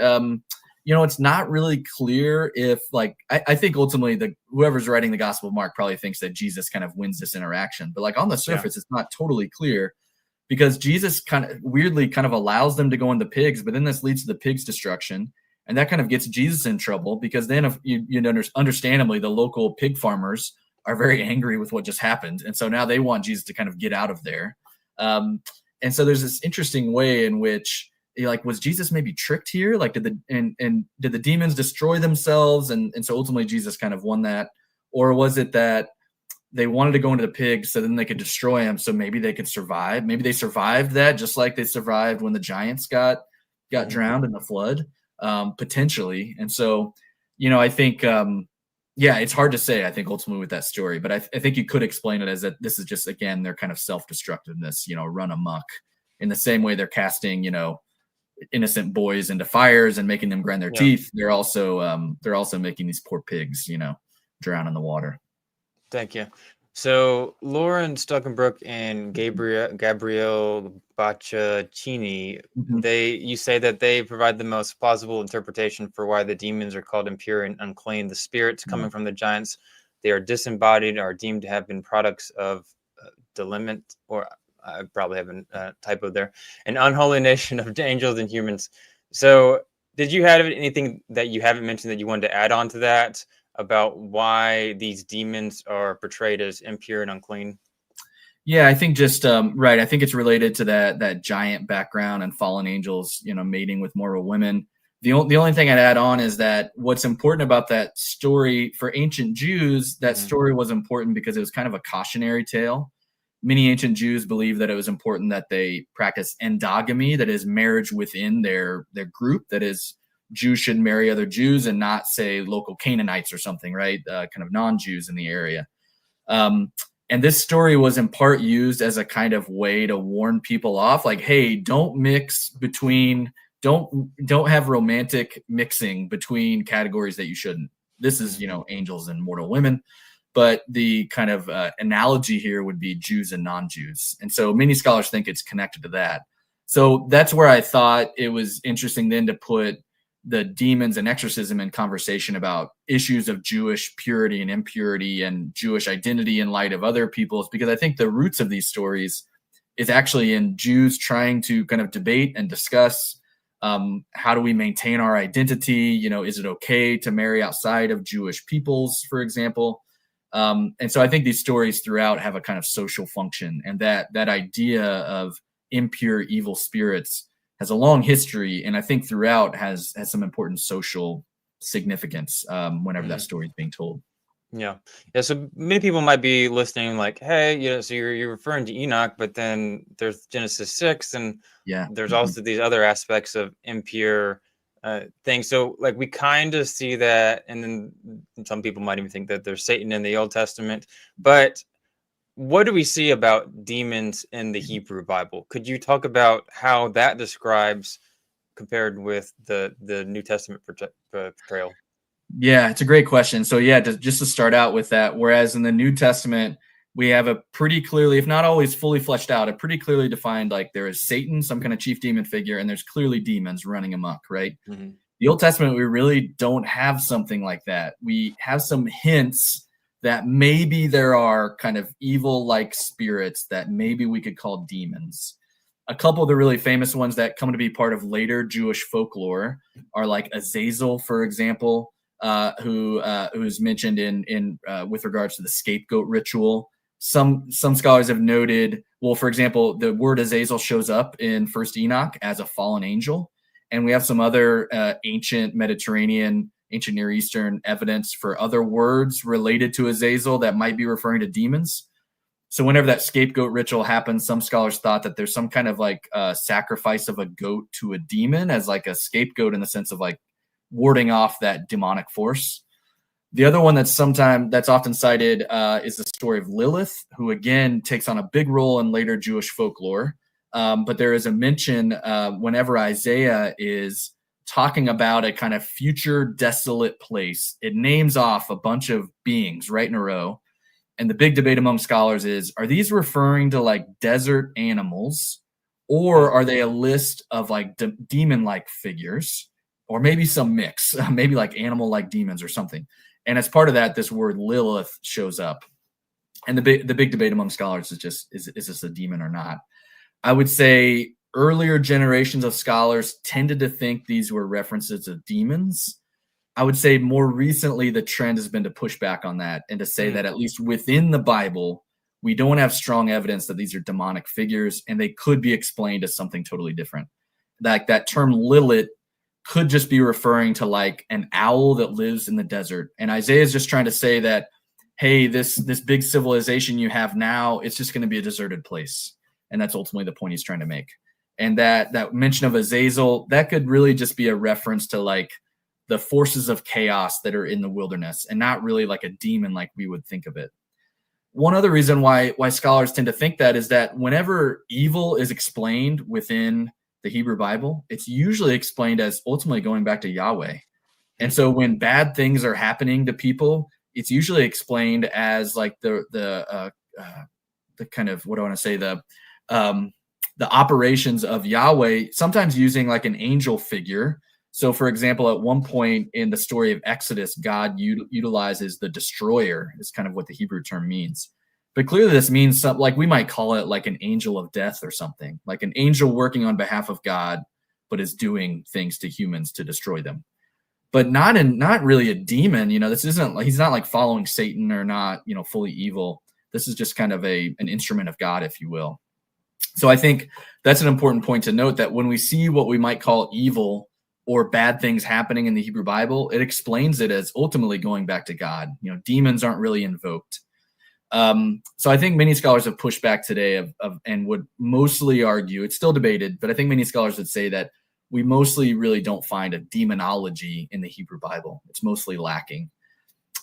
B: it's not really clear if, like, I think ultimately whoever's writing the Gospel of Mark probably thinks that Jesus kind of wins this interaction. But like on the surface, it's not totally clear because Jesus kind of weirdly kind of allows them to go into pigs, but then this leads to the pigs' destruction. And that kind of gets Jesus in trouble because then if understandably, the local pig farmers are very angry with what just happened. And so now they want Jesus to kind of get out of there. And so there's this interesting way in which, like, was Jesus maybe tricked here? Like, did the demons destroy themselves? And so ultimately Jesus kind of won that. Or was it that they wanted to go into the pigs so then they could destroy him so maybe they could survive? Maybe they survived that just like they survived when the giants got drowned in the flood, potentially. And so, I think, it's hard to say, I think, ultimately with that story. But I think you could explain it as that this is just, again, their kind of self-destructiveness, run amok in the same way they're casting, innocent boys into fires and making them grind their teeth. They're also making these poor pigs, drown in the water.
A: Thank you. So Lauren Stuckenbrook and Gabrielle Baccaccini, you say that they provide the most plausible interpretation for why the demons are called impure and unclean. The spirits coming from the giants, they are disembodied, are deemed to have been products of delement, or I probably have a typo there, an unholy nation of angels and humans. So did you have anything that you haven't mentioned that you wanted to add on to that about why these demons are portrayed as impure and unclean?
B: Yeah, I think just right. I think it's related to that giant background and fallen angels, mating with mortal women. The only thing I'd add on is that what's important about that story for ancient Jews, that story was important because it was kind of a cautionary tale. Many ancient Jews believed that it was important that they practice endogamy, that is marriage within their group, that is Jews should marry other Jews and not, say, local Canaanites or something, right? Kind of non-Jews in the area. And this story was in part used as a kind of way to warn people off, like, hey, don't mix between, don't have romantic mixing between categories that you shouldn't. This is, angels and mortal women. But the kind of analogy here would be Jews and non-Jews. And so many scholars think it's connected to that. So that's where I thought it was interesting then to put the demons and exorcism in conversation about issues of Jewish purity and impurity and Jewish identity in light of other people's, because I think the roots of these stories is actually in Jews trying to kind of debate and discuss How do we maintain our identity? Is it okay to marry outside of Jewish peoples, for example? And so I think these stories throughout have a kind of social function, and that idea of impure evil spirits has a long history, and I think throughout has some important social significance whenever that story is being told.
A: Yeah. So many people might be listening, like, hey, so you're referring to Enoch, but then there's Genesis 6, and
B: Yeah.
A: there's also these other aspects of impure things. So, like, we kind of see that, and then some people might even think that there's Satan in the Old Testament. But what do we see about demons in the Hebrew Bible? Could you talk about how that describes compared with the New Testament portrayal?
B: Yeah, it's a great question. So yeah, just to start out with that, whereas in the New Testament, we have a pretty clearly, if not always fully fleshed out, a pretty clearly defined, like there is Satan, some kind of chief demon figure, and there's clearly demons running amok, right?
A: Mm-hmm.
B: The Old Testament, we really don't have something like that. We have some hints that maybe there are kind of evil-like spirits that maybe we could call demons. A couple of the really famous ones that come to be part of later Jewish folklore are like Azazel, for example, who's mentioned in with regards to the scapegoat ritual. Some scholars have noted, well, for example, the word Azazel shows up in First Enoch as a fallen angel, and we have some other ancient Mediterranean, ancient Near Eastern evidence for other words related to Azazel that might be referring to demons. So whenever that scapegoat ritual happens, some scholars thought that there's some kind of like sacrifice of a goat to a demon as like a scapegoat in the sense of like warding off that demonic force. The other one that's often cited is the story of Lilith, who again takes on a big role in later Jewish folklore. But there is a mention whenever Isaiah is talking about a kind of future desolate place. It names off a bunch of beings right in a row. And the big debate among scholars is, are these referring to like desert animals, or are they a list of like demon-like figures, or maybe some mix, maybe like animal-like demons or something? And as part of that, this word Lilith shows up. And the big debate among scholars is this a demon or not? I would say earlier generations of scholars tended to think these were references of demons. I would say more recently, the trend has been to push back on that and to say that at least within the Bible, we don't have strong evidence that these are demonic figures, and they could be explained as something totally different. Like that term Lilith could just be referring to like an owl that lives in the desert. And Isaiah is just trying to say that, hey, this big civilization you have now, it's just going to be a deserted place. And that's ultimately the point he's trying to make. And that mention of Azazel, that could really just be a reference to like the forces of chaos that are in the wilderness, and not really like a demon like we would think of it. One other reason why scholars tend to think that is that whenever evil is explained within the Hebrew Bible, it's usually explained as ultimately going back to Yahweh. And so when bad things are happening to people, it's usually explained as like the kind of, what do I want to say, the operations of Yahweh, sometimes using like an angel figure. So, for example, at one point in the story of Exodus, God utilizes the destroyer, is kind of what the Hebrew term means. But clearly this means something like we might call it like an angel of death or something, like an angel working on behalf of God, but is doing things to humans to destroy them. But not really a demon. This isn't like, he's not like following Satan or not, fully evil. This is just kind of an instrument of God, if you will. So I think that's an important point to note, that when we see what we might call evil or bad things happening in the Hebrew Bible, it explains it as ultimately going back to God. Demons aren't really invoked. So I think many scholars have pushed back today and would mostly argue, it's still debated, but I think many scholars would say that we mostly really don't find a demonology in the Hebrew Bible. It's mostly lacking.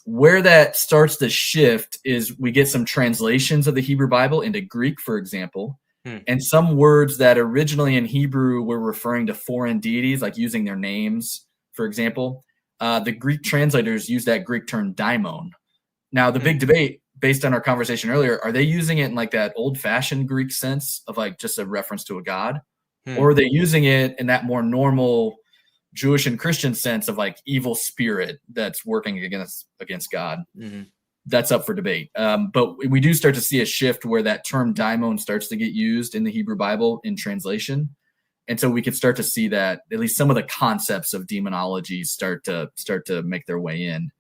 B: Where that starts to shift is we get some translations of the Hebrew Bible into Greek, for example, and some words that originally in Hebrew were referring to foreign deities, like using their names, for example. The Greek translators use that Greek term daimon. Now, the big debate, based on our conversation earlier, are they using it in like that old-fashioned Greek sense of like just a reference to a god? Or are they using it in that more normal Jewish and Christian sense of like evil spirit that's working against God? That's up for debate. But we do start to see a shift where that term daimon starts to get used in the Hebrew Bible in translation. And so we could start to see that at least some of the concepts of demonology start to make their way in.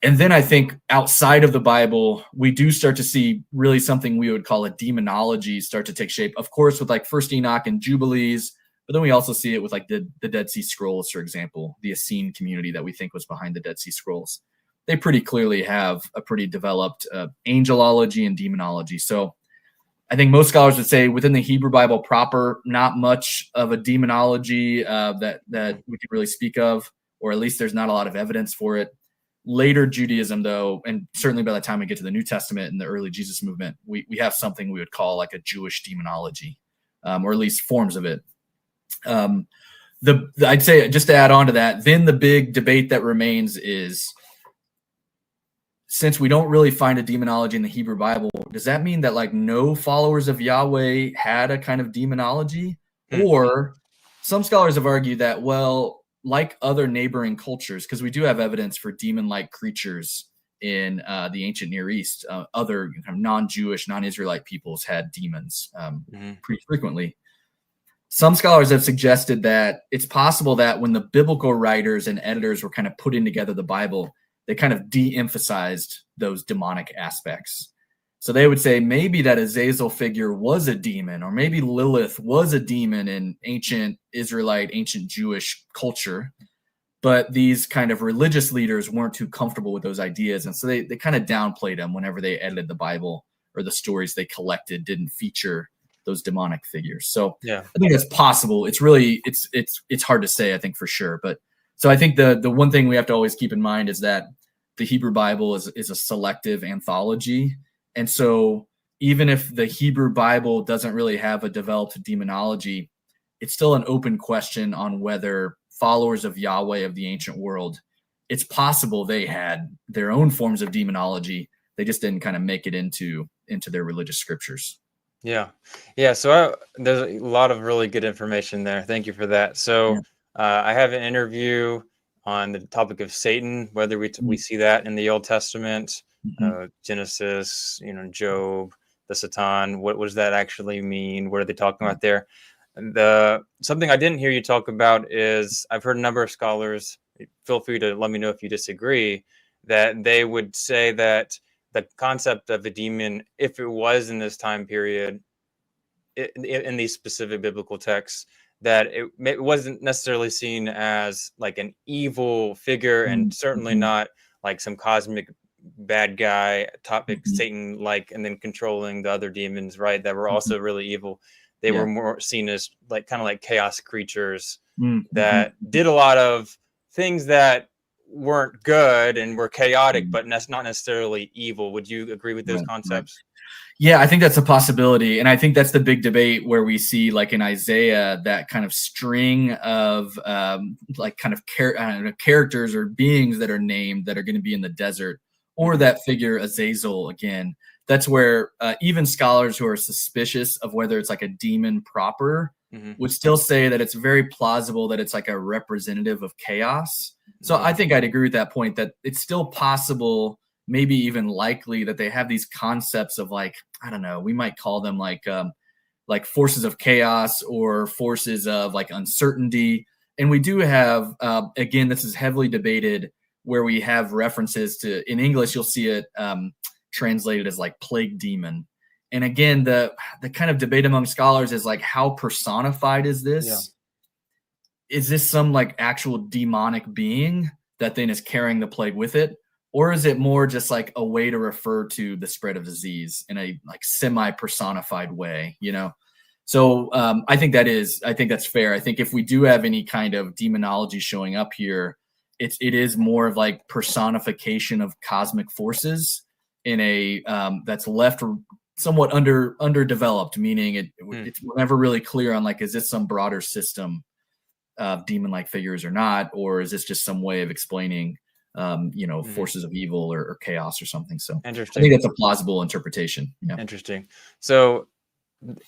B: And then I think outside of the Bible, we do start to see really something we would call a demonology start to take shape. Of course, with like First Enoch and Jubilees, but then we also see it with like the Dead Sea Scrolls, for example, the Essene community that we think was behind the Dead Sea Scrolls. They pretty clearly have a pretty developed angelology and demonology. So I think most scholars would say within the Hebrew Bible proper, not much of a demonology that we could really speak of, or at least there's not a lot of evidence for it. Later Judaism, though, and certainly by the time we get to the New Testament and the early Jesus movement, we have something we would call like a Jewish demonology, or at least forms of it. I'd say, just to add on to that, then the big debate that remains is, since we don't really find a demonology in the Hebrew Bible, does that mean that like no followers of Yahweh had a kind of demonology? Or some scholars have argued that, well, like other neighboring cultures, because we do have evidence for demon-like creatures in the ancient Near East, other kind of non-Jewish, non-Israelite peoples had demons pretty frequently. Some scholars have suggested that it's possible that when the biblical writers and editors were kind of putting together the Bible, they kind of de-emphasized those demonic aspects. So they would say maybe that Azazel figure was a demon, or maybe Lilith was a demon in ancient Israelite, ancient Jewish culture, but these kind of religious leaders weren't too comfortable with those ideas. And so they kind of downplayed them whenever they edited the Bible, or the stories they collected didn't feature those demonic figures. So yeah, I think that's possible. It's really, it's hard to say, I think, for sure. But so I think the one thing we have to always keep in mind is that the Hebrew Bible is a selective anthology. And so even if the Hebrew Bible doesn't really have a developed demonology, it's still an open question on whether followers of Yahweh of the ancient world, it's possible they had their own forms of demonology. They just didn't kind of make it into their religious scriptures.
A: Yeah. Yeah. So there's a lot of really good information there. Thank you for that. So I have an interview on the topic of Satan, whether we see that in the Old Testament, Genesis, Job, the Satan. What does that actually mean? What are they talking about there? And something I didn't hear you talk about is, I've heard a number of scholars, feel free to let me know if you disagree, that they would say that the concept of a demon, if it was in this time period, in these specific biblical texts, that it wasn't necessarily seen as like an evil figure, and certainly not like some cosmic bad guy topic, Satan like, and then controlling the other demons, right, that were also really evil. They were more seen as like kind of like chaos creatures that did a lot of things that weren't good and were chaotic, but that's not necessarily evil. Would you agree with those concepts?
B: Right. Yeah, I think that's a possibility. And I think that's the big debate where we see, like in Isaiah, that kind of string of like kind of characters or beings that are named that are going to be in the desert, or that figure Azazel again. That's where even scholars who are suspicious of whether it's like a demon proper would still say that it's very plausible that it's like a representative of chaos. So I think I'd agree with that point, that it's still possible, maybe even likely, that they have these concepts of like, I don't know, we might call them like forces of chaos or forces of like uncertainty. And we do have, again, this is heavily debated, where we have references to, in English, you'll see it translated as like plague demon. And again, the kind of debate among scholars is like, how personified is this? Yeah. Is this some like actual demonic being that then is carrying the plague with it? Or is it more just like a way to refer to the spread of disease in a like semi-personified way, So I think that's fair. I think if we do have any kind of demonology showing up here, it is more of like personification of cosmic forces in a that's left somewhat underdeveloped, meaning it's never really clear on like, is this some broader system of demon-like figures or not, or is this just some way of explaining forces of evil or chaos or something? So I think that's a plausible interpretation. Yeah.
A: Interesting. So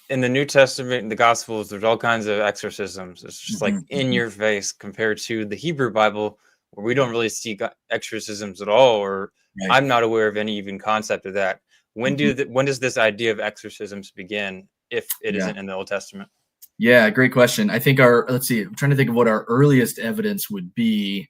A: in the New Testament, in the Gospels, there's all kinds of exorcisms. It's just like in your face, compared to the Hebrew Bible, where we don't really see exorcisms at all, or I'm not aware of any even concept of that. When does this idea of exorcisms begin, if it isn't in the Old Testament?
B: Yeah, great question. I think let's see, I'm trying to think of what our earliest evidence would be.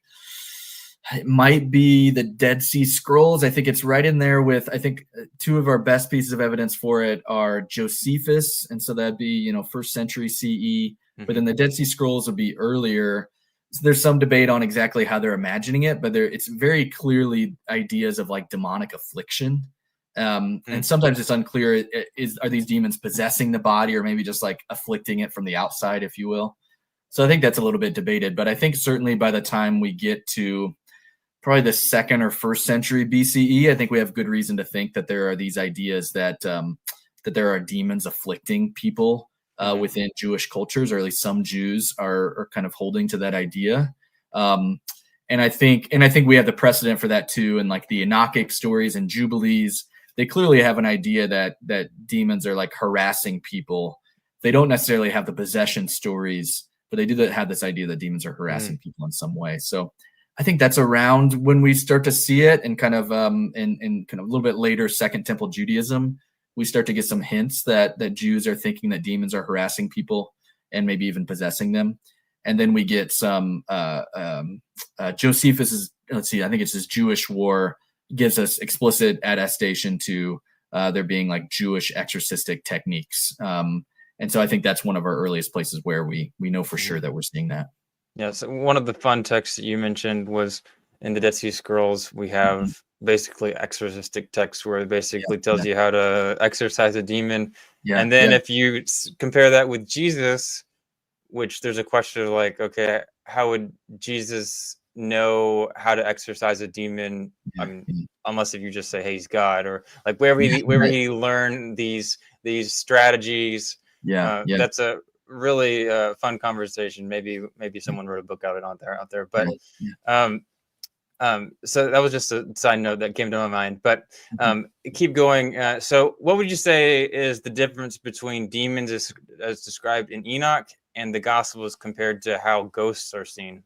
B: It might be the Dead Sea Scrolls. I think it's right in there with, I think two of our best pieces of evidence for it are Josephus. And so that'd be, first century CE, but then the Dead Sea Scrolls would be earlier. So there's some debate on exactly how they're imagining it, but it's very clearly ideas of like demonic affliction. And sometimes it's unclear, are these demons possessing the body or maybe just like afflicting it from the outside, if you will. So I think that's a little bit debated, but I think certainly by the time we get to probably the 2nd or 1st century BCE, I think we have good reason to think that there are these ideas that that there are demons afflicting people within Jewish cultures, or at least some Jews are kind of holding to that idea. And I think we have the precedent for that too, in like the Enochic stories and Jubilees. They clearly have an idea that demons are like harassing people. They don't necessarily have the possession stories, but they do have this idea that demons are harassing people in some way. So I think that's around when we start to see it, and kind of in kind of a little bit later Second Temple Judaism, we start to get some hints that Jews are thinking that demons are harassing people and maybe even possessing them. And then we get some Josephus's, let's see, I think it's his Jewish War, gives us explicit attestation to there being like Jewish exorcistic techniques. And so I think that's one of our earliest places where we know for sure that we're seeing that.
A: Yeah, so one of the fun texts that you mentioned was in the Dead Sea Scrolls. We have basically exorcistic text where it basically tells you how to exorcise a demon. And then if you compare that with Jesus, which there's a question of like, okay, how would Jesus know how to exorcise a demon? I mean, unless if you just say, hey, he's God, or like where he learn these strategies. That's a really fun conversation. Maybe someone wrote a book out there. But so that was just a side note that came to my mind. But keep going. So what would you say is the difference between demons as described in Enoch and the Gospels compared to how ghosts are seen?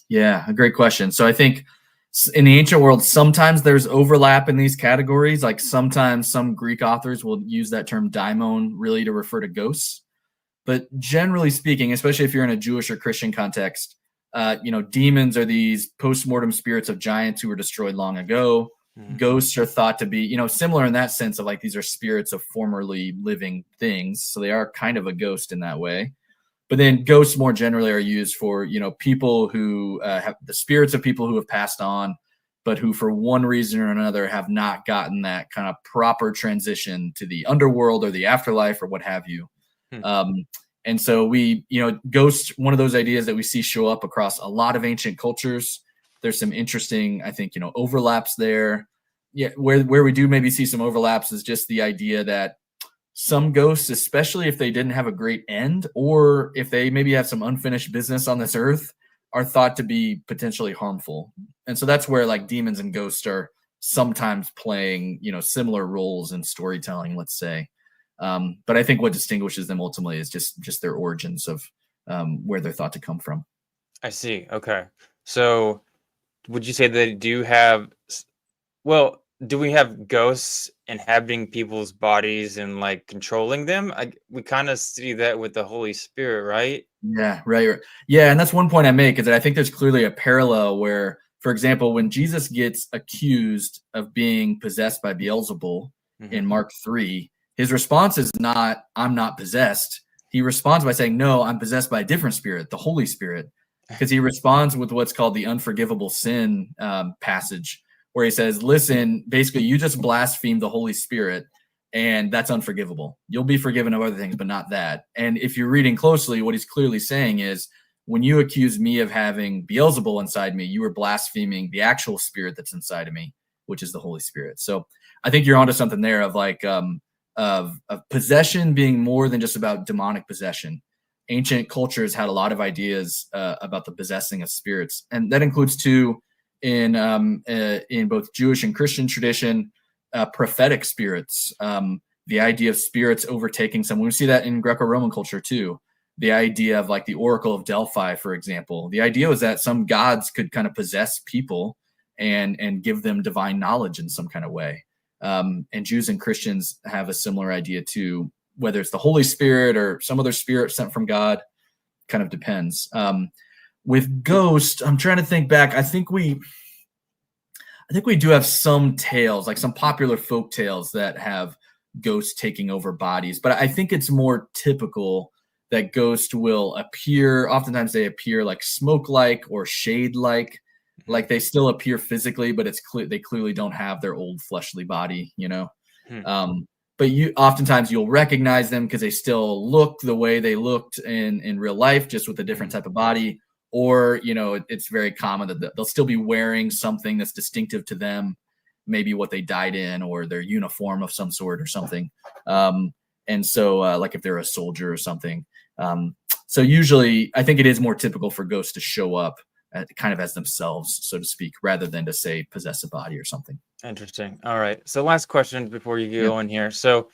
B: Yeah, a great question. So I think in the ancient world, sometimes there's overlap in these categories. Like sometimes some Greek authors will use that term daimon really to refer to ghosts. But generally speaking, especially if you're in a Jewish or Christian context, demons are these post-mortem spirits of giants who were destroyed long ago. Ghosts are thought to be, similar in that sense of like these are spirits of formerly living things. So they are kind of a ghost in that way. But then ghosts more generally are used for, people who have the spirits of people who have passed on, but who for one reason or another have not gotten that kind of proper transition to the underworld or the afterlife or what have you. And so ghosts, one of those ideas that we see show up across a lot of ancient cultures. There's some interesting, I think, overlaps there. Yeah, where we do maybe see some overlaps is just the idea that some ghosts, especially if they didn't have a great end, or if they maybe have some unfinished business on this earth, are thought to be potentially harmful. And so that's where like demons and ghosts are sometimes playing, similar roles in storytelling, let's say. But I think what distinguishes them ultimately is just their origins of where they're thought to come from.
A: I see. Okay. So would you say they do have, do we have ghosts inhabiting people's bodies and like controlling them? We kind of see that with the Holy Spirit, right?
B: Yeah, right. Yeah, and that's one point I make, is that I think there's clearly a parallel where, for example, when Jesus gets accused of being possessed by Beelzebul in Mark 3, his response is not, I'm not possessed. He responds by saying, no, I'm possessed by a different spirit, the Holy Spirit, because he responds with what's called the unforgivable sin passage, where he says, listen, basically, you just blasphemed the Holy Spirit, and that's unforgivable. You'll be forgiven of other things, but not that. And if you're reading closely, what he's clearly saying is, when you accuse me of having Beelzebul inside me, you are blaspheming the actual spirit that's inside of me, which is the Holy Spirit. So I think you're onto something there of like of possession being more than just about demonic possession. Ancient cultures had a lot of ideas about the possessing of spirits, and that includes too in both Jewish and Christian tradition, prophetic spirits. The idea of spirits overtaking someone. We see that in Greco-Roman culture too. The idea of like the Oracle of Delphi, for example. The idea was that some gods could kind of possess people and give them divine knowledge in some kind of way. And Jews and Christians have a similar idea too. whether it's the Holy Spirit or some other spirit sent from God, kind of depends. With ghost, I'm trying to think back. I think we do have some tales, like some popular folk tales that have ghosts taking over bodies, but I think it's more typical that ghosts will appear. Oftentimes they appear like smoke-like or shade-like, like they still appear physically, but they clearly don't have their old fleshly body, but oftentimes you'll recognize them because they still look the way they looked in real life, just with a different type of body. Or, it's very common that they'll still be wearing something that's distinctive to them, maybe what they died in or their uniform of some sort or something. And so like if they're a soldier or something. So usually I think it is more typical for ghosts to show up kind of as themselves, so to speak, rather than to say possess a body or something.
A: Interesting. All right. So last question before you go in here. So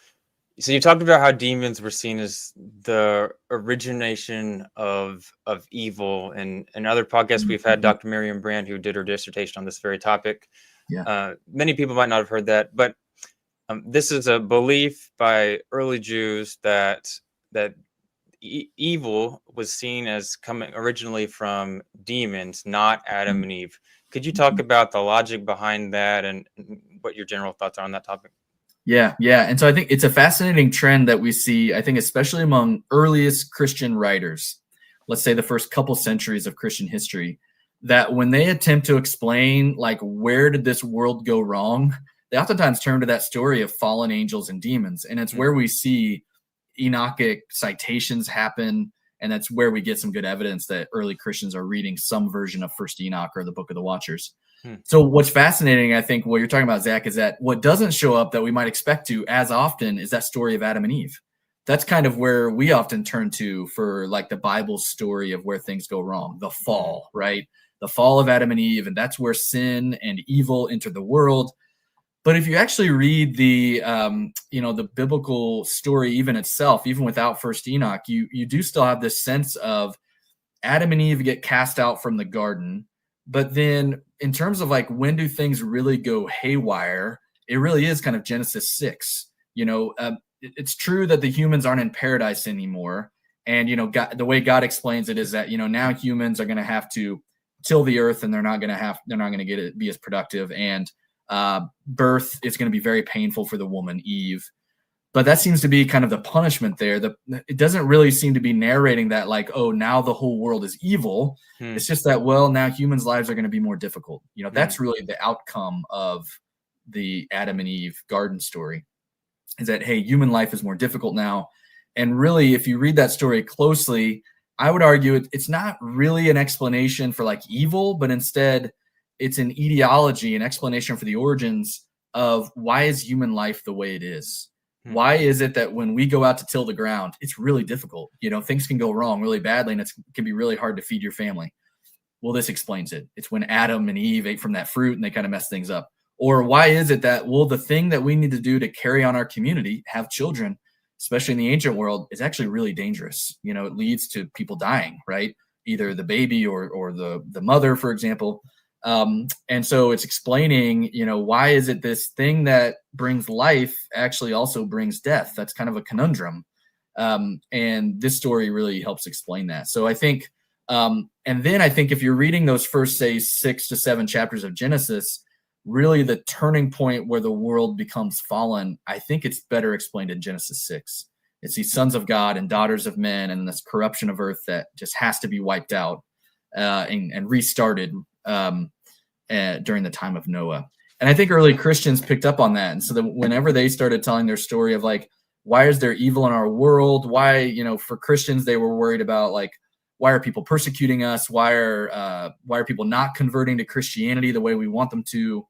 A: you talked about how demons were seen as the origination of evil, and in other podcasts we've had Dr. Miriam Brand, who did her dissertation on this very topic. Many people might not have heard that, but this is a belief by early Jews that evil was seen as coming originally from demons, not Adam and Eve. Could you talk about the logic behind that and what your general thoughts are on that topic?
B: Yeah. And so I think it's a fascinating trend that we see, I think, especially among earliest Christian writers, let's say the first couple centuries of Christian history, that when they attempt to explain, like, where did this world go wrong, they oftentimes turn to that story of fallen angels and demons. And it's where we see Enochic citations happen. And that's where we get some good evidence that early Christians are reading some version of First Enoch or the Book of the Watchers. So what's fascinating, I think, what you're talking about, Zach, is that what doesn't show up that we might expect to as often is that story of Adam and Eve. That's kind of where we often turn to for like the Bible story of where things go wrong, the fall, right? The fall of Adam and Eve, and that's where sin and evil enter the world. But if you actually read the the biblical story even itself, even without First Enoch, you do still have this sense of Adam and Eve get cast out from the garden. But then in terms of like, when do things really go haywire? It really is kind of Genesis 6. It's true that the humans aren't in paradise anymore. And, God, the way God explains it is that, now humans are going to have to till the earth, and they're not going to be as productive. And birth is going to be very painful for the woman, Eve. But that seems to be kind of the punishment there. It doesn't really seem to be narrating that like, oh, now the whole world is evil. It's just that, well, now humans' lives are going to be more difficult. That's really the outcome of the Adam and Eve garden story, is that, hey, human life is more difficult now. And really, if you read that story closely, I would argue it's not really an explanation for like evil, but instead it's an etiology, an explanation for the origins of why is human life the way it is. Why is it that when we go out to till the ground, it's really difficult? Things can go wrong really badly, and it can be really hard to feed your family. Well, this explains it. It's when Adam and Eve ate from that fruit and they kind of messed things up. Or why is it that, well, the thing that we need to do to carry on our community, have children, especially in the ancient world, is actually really dangerous. It leads to people dying, right? Either the baby or the mother, for example. And so it's explaining, why is it this thing that brings life actually also brings death? That's kind of a conundrum. And this story really helps explain that. So I think, and then I think if you're reading those first, say, 6 to 7 chapters of Genesis, really the turning point where the world becomes fallen, I think it's better explained in Genesis 6. It's these sons of God and daughters of men, and this corruption of earth that just has to be wiped out and restarted during the time of Noah. And I think early Christians picked up on that. And so that whenever they started telling their story of like, why is there evil in our world? Why, for Christians, they were worried about like, why are people persecuting us? Why are people not converting to Christianity the way we want them to?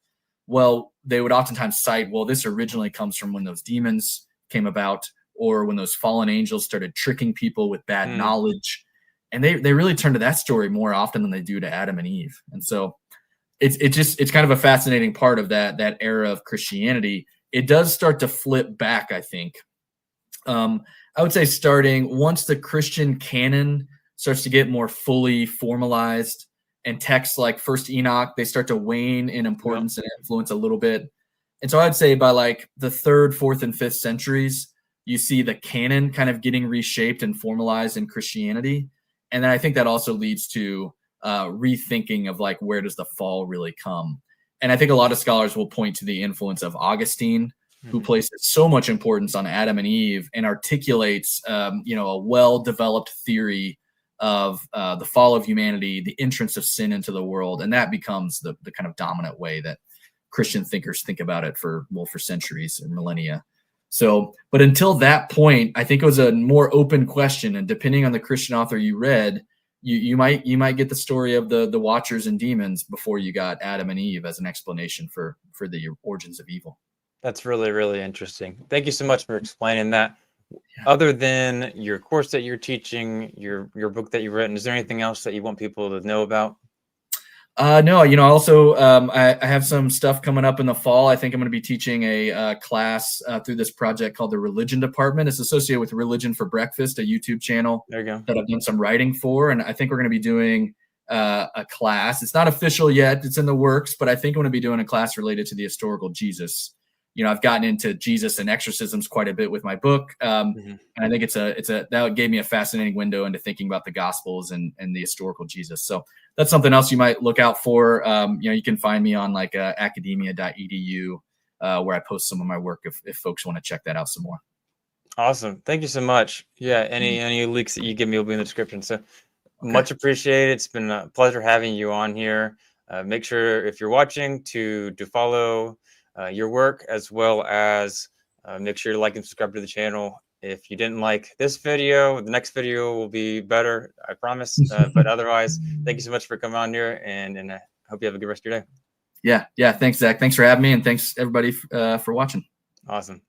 B: Well, they would oftentimes cite, well, this originally comes from when those demons came about, or when those fallen angels started tricking people with bad knowledge. And they really turn to that story more often than they do to Adam and Eve. And so it's kind of a fascinating part of that era of Christianity. It does start to flip back, I think. I would say starting once the Christian canon starts to get more fully formalized, and texts like First Enoch, they start to wane in importance and influence a little bit. And so I'd say by like the 3rd, 4th, and 5th centuries, you see the canon kind of getting reshaped and formalized in Christianity. And then I think that also leads to rethinking of like, where does the fall really come? And I think a lot of scholars will point to the influence of Augustine, who places so much importance on Adam and Eve and articulates, a well-developed theory of the fall of humanity, the entrance of sin into the world. And that becomes the kind of dominant way that Christian thinkers think about it for centuries and millennia. So, but until that point, I think it was a more open question. And depending on the Christian author you read, you might get the story of the Watchers and demons before you got Adam and Eve as an explanation for the origins of evil.
A: That's really, really interesting. Thank you so much for explaining that.
B: Yeah.
A: Other than your course that you're teaching, your book that you've written, is there anything else that you want people to know about?
B: No, also I have some stuff coming up in the fall. I think I'm going to be teaching a class through this project called the Religion Department. It's associated with Religion for Breakfast, a YouTube channel
A: There you go.
B: that I've done some writing for. And I think we're going to be doing a class. It's not official yet. It's in the works, but I think I'm going to be doing a class related to the historical Jesus. I've gotten into Jesus and exorcisms quite a bit with my book. And I think that gave me a fascinating window into thinking about the Gospels and the historical Jesus. So that's something else you might look out for. You can find me on like academia.edu where I post some of my work if folks want to check that out some more.
A: Awesome. Thank you so much. Yeah. Any links that you give me will be in the description. So much appreciated. It's been a pleasure having you on here. Make sure if you're watching to follow your work, as well as make sure to like and subscribe to the channel. If you didn't like this video, the next video will be better, I promise. But otherwise, thank you so much for coming on here, and I hope you have a good rest of your day.
B: Yeah. Thanks, Zach. Thanks for having me, and thanks everybody for watching.
A: Awesome.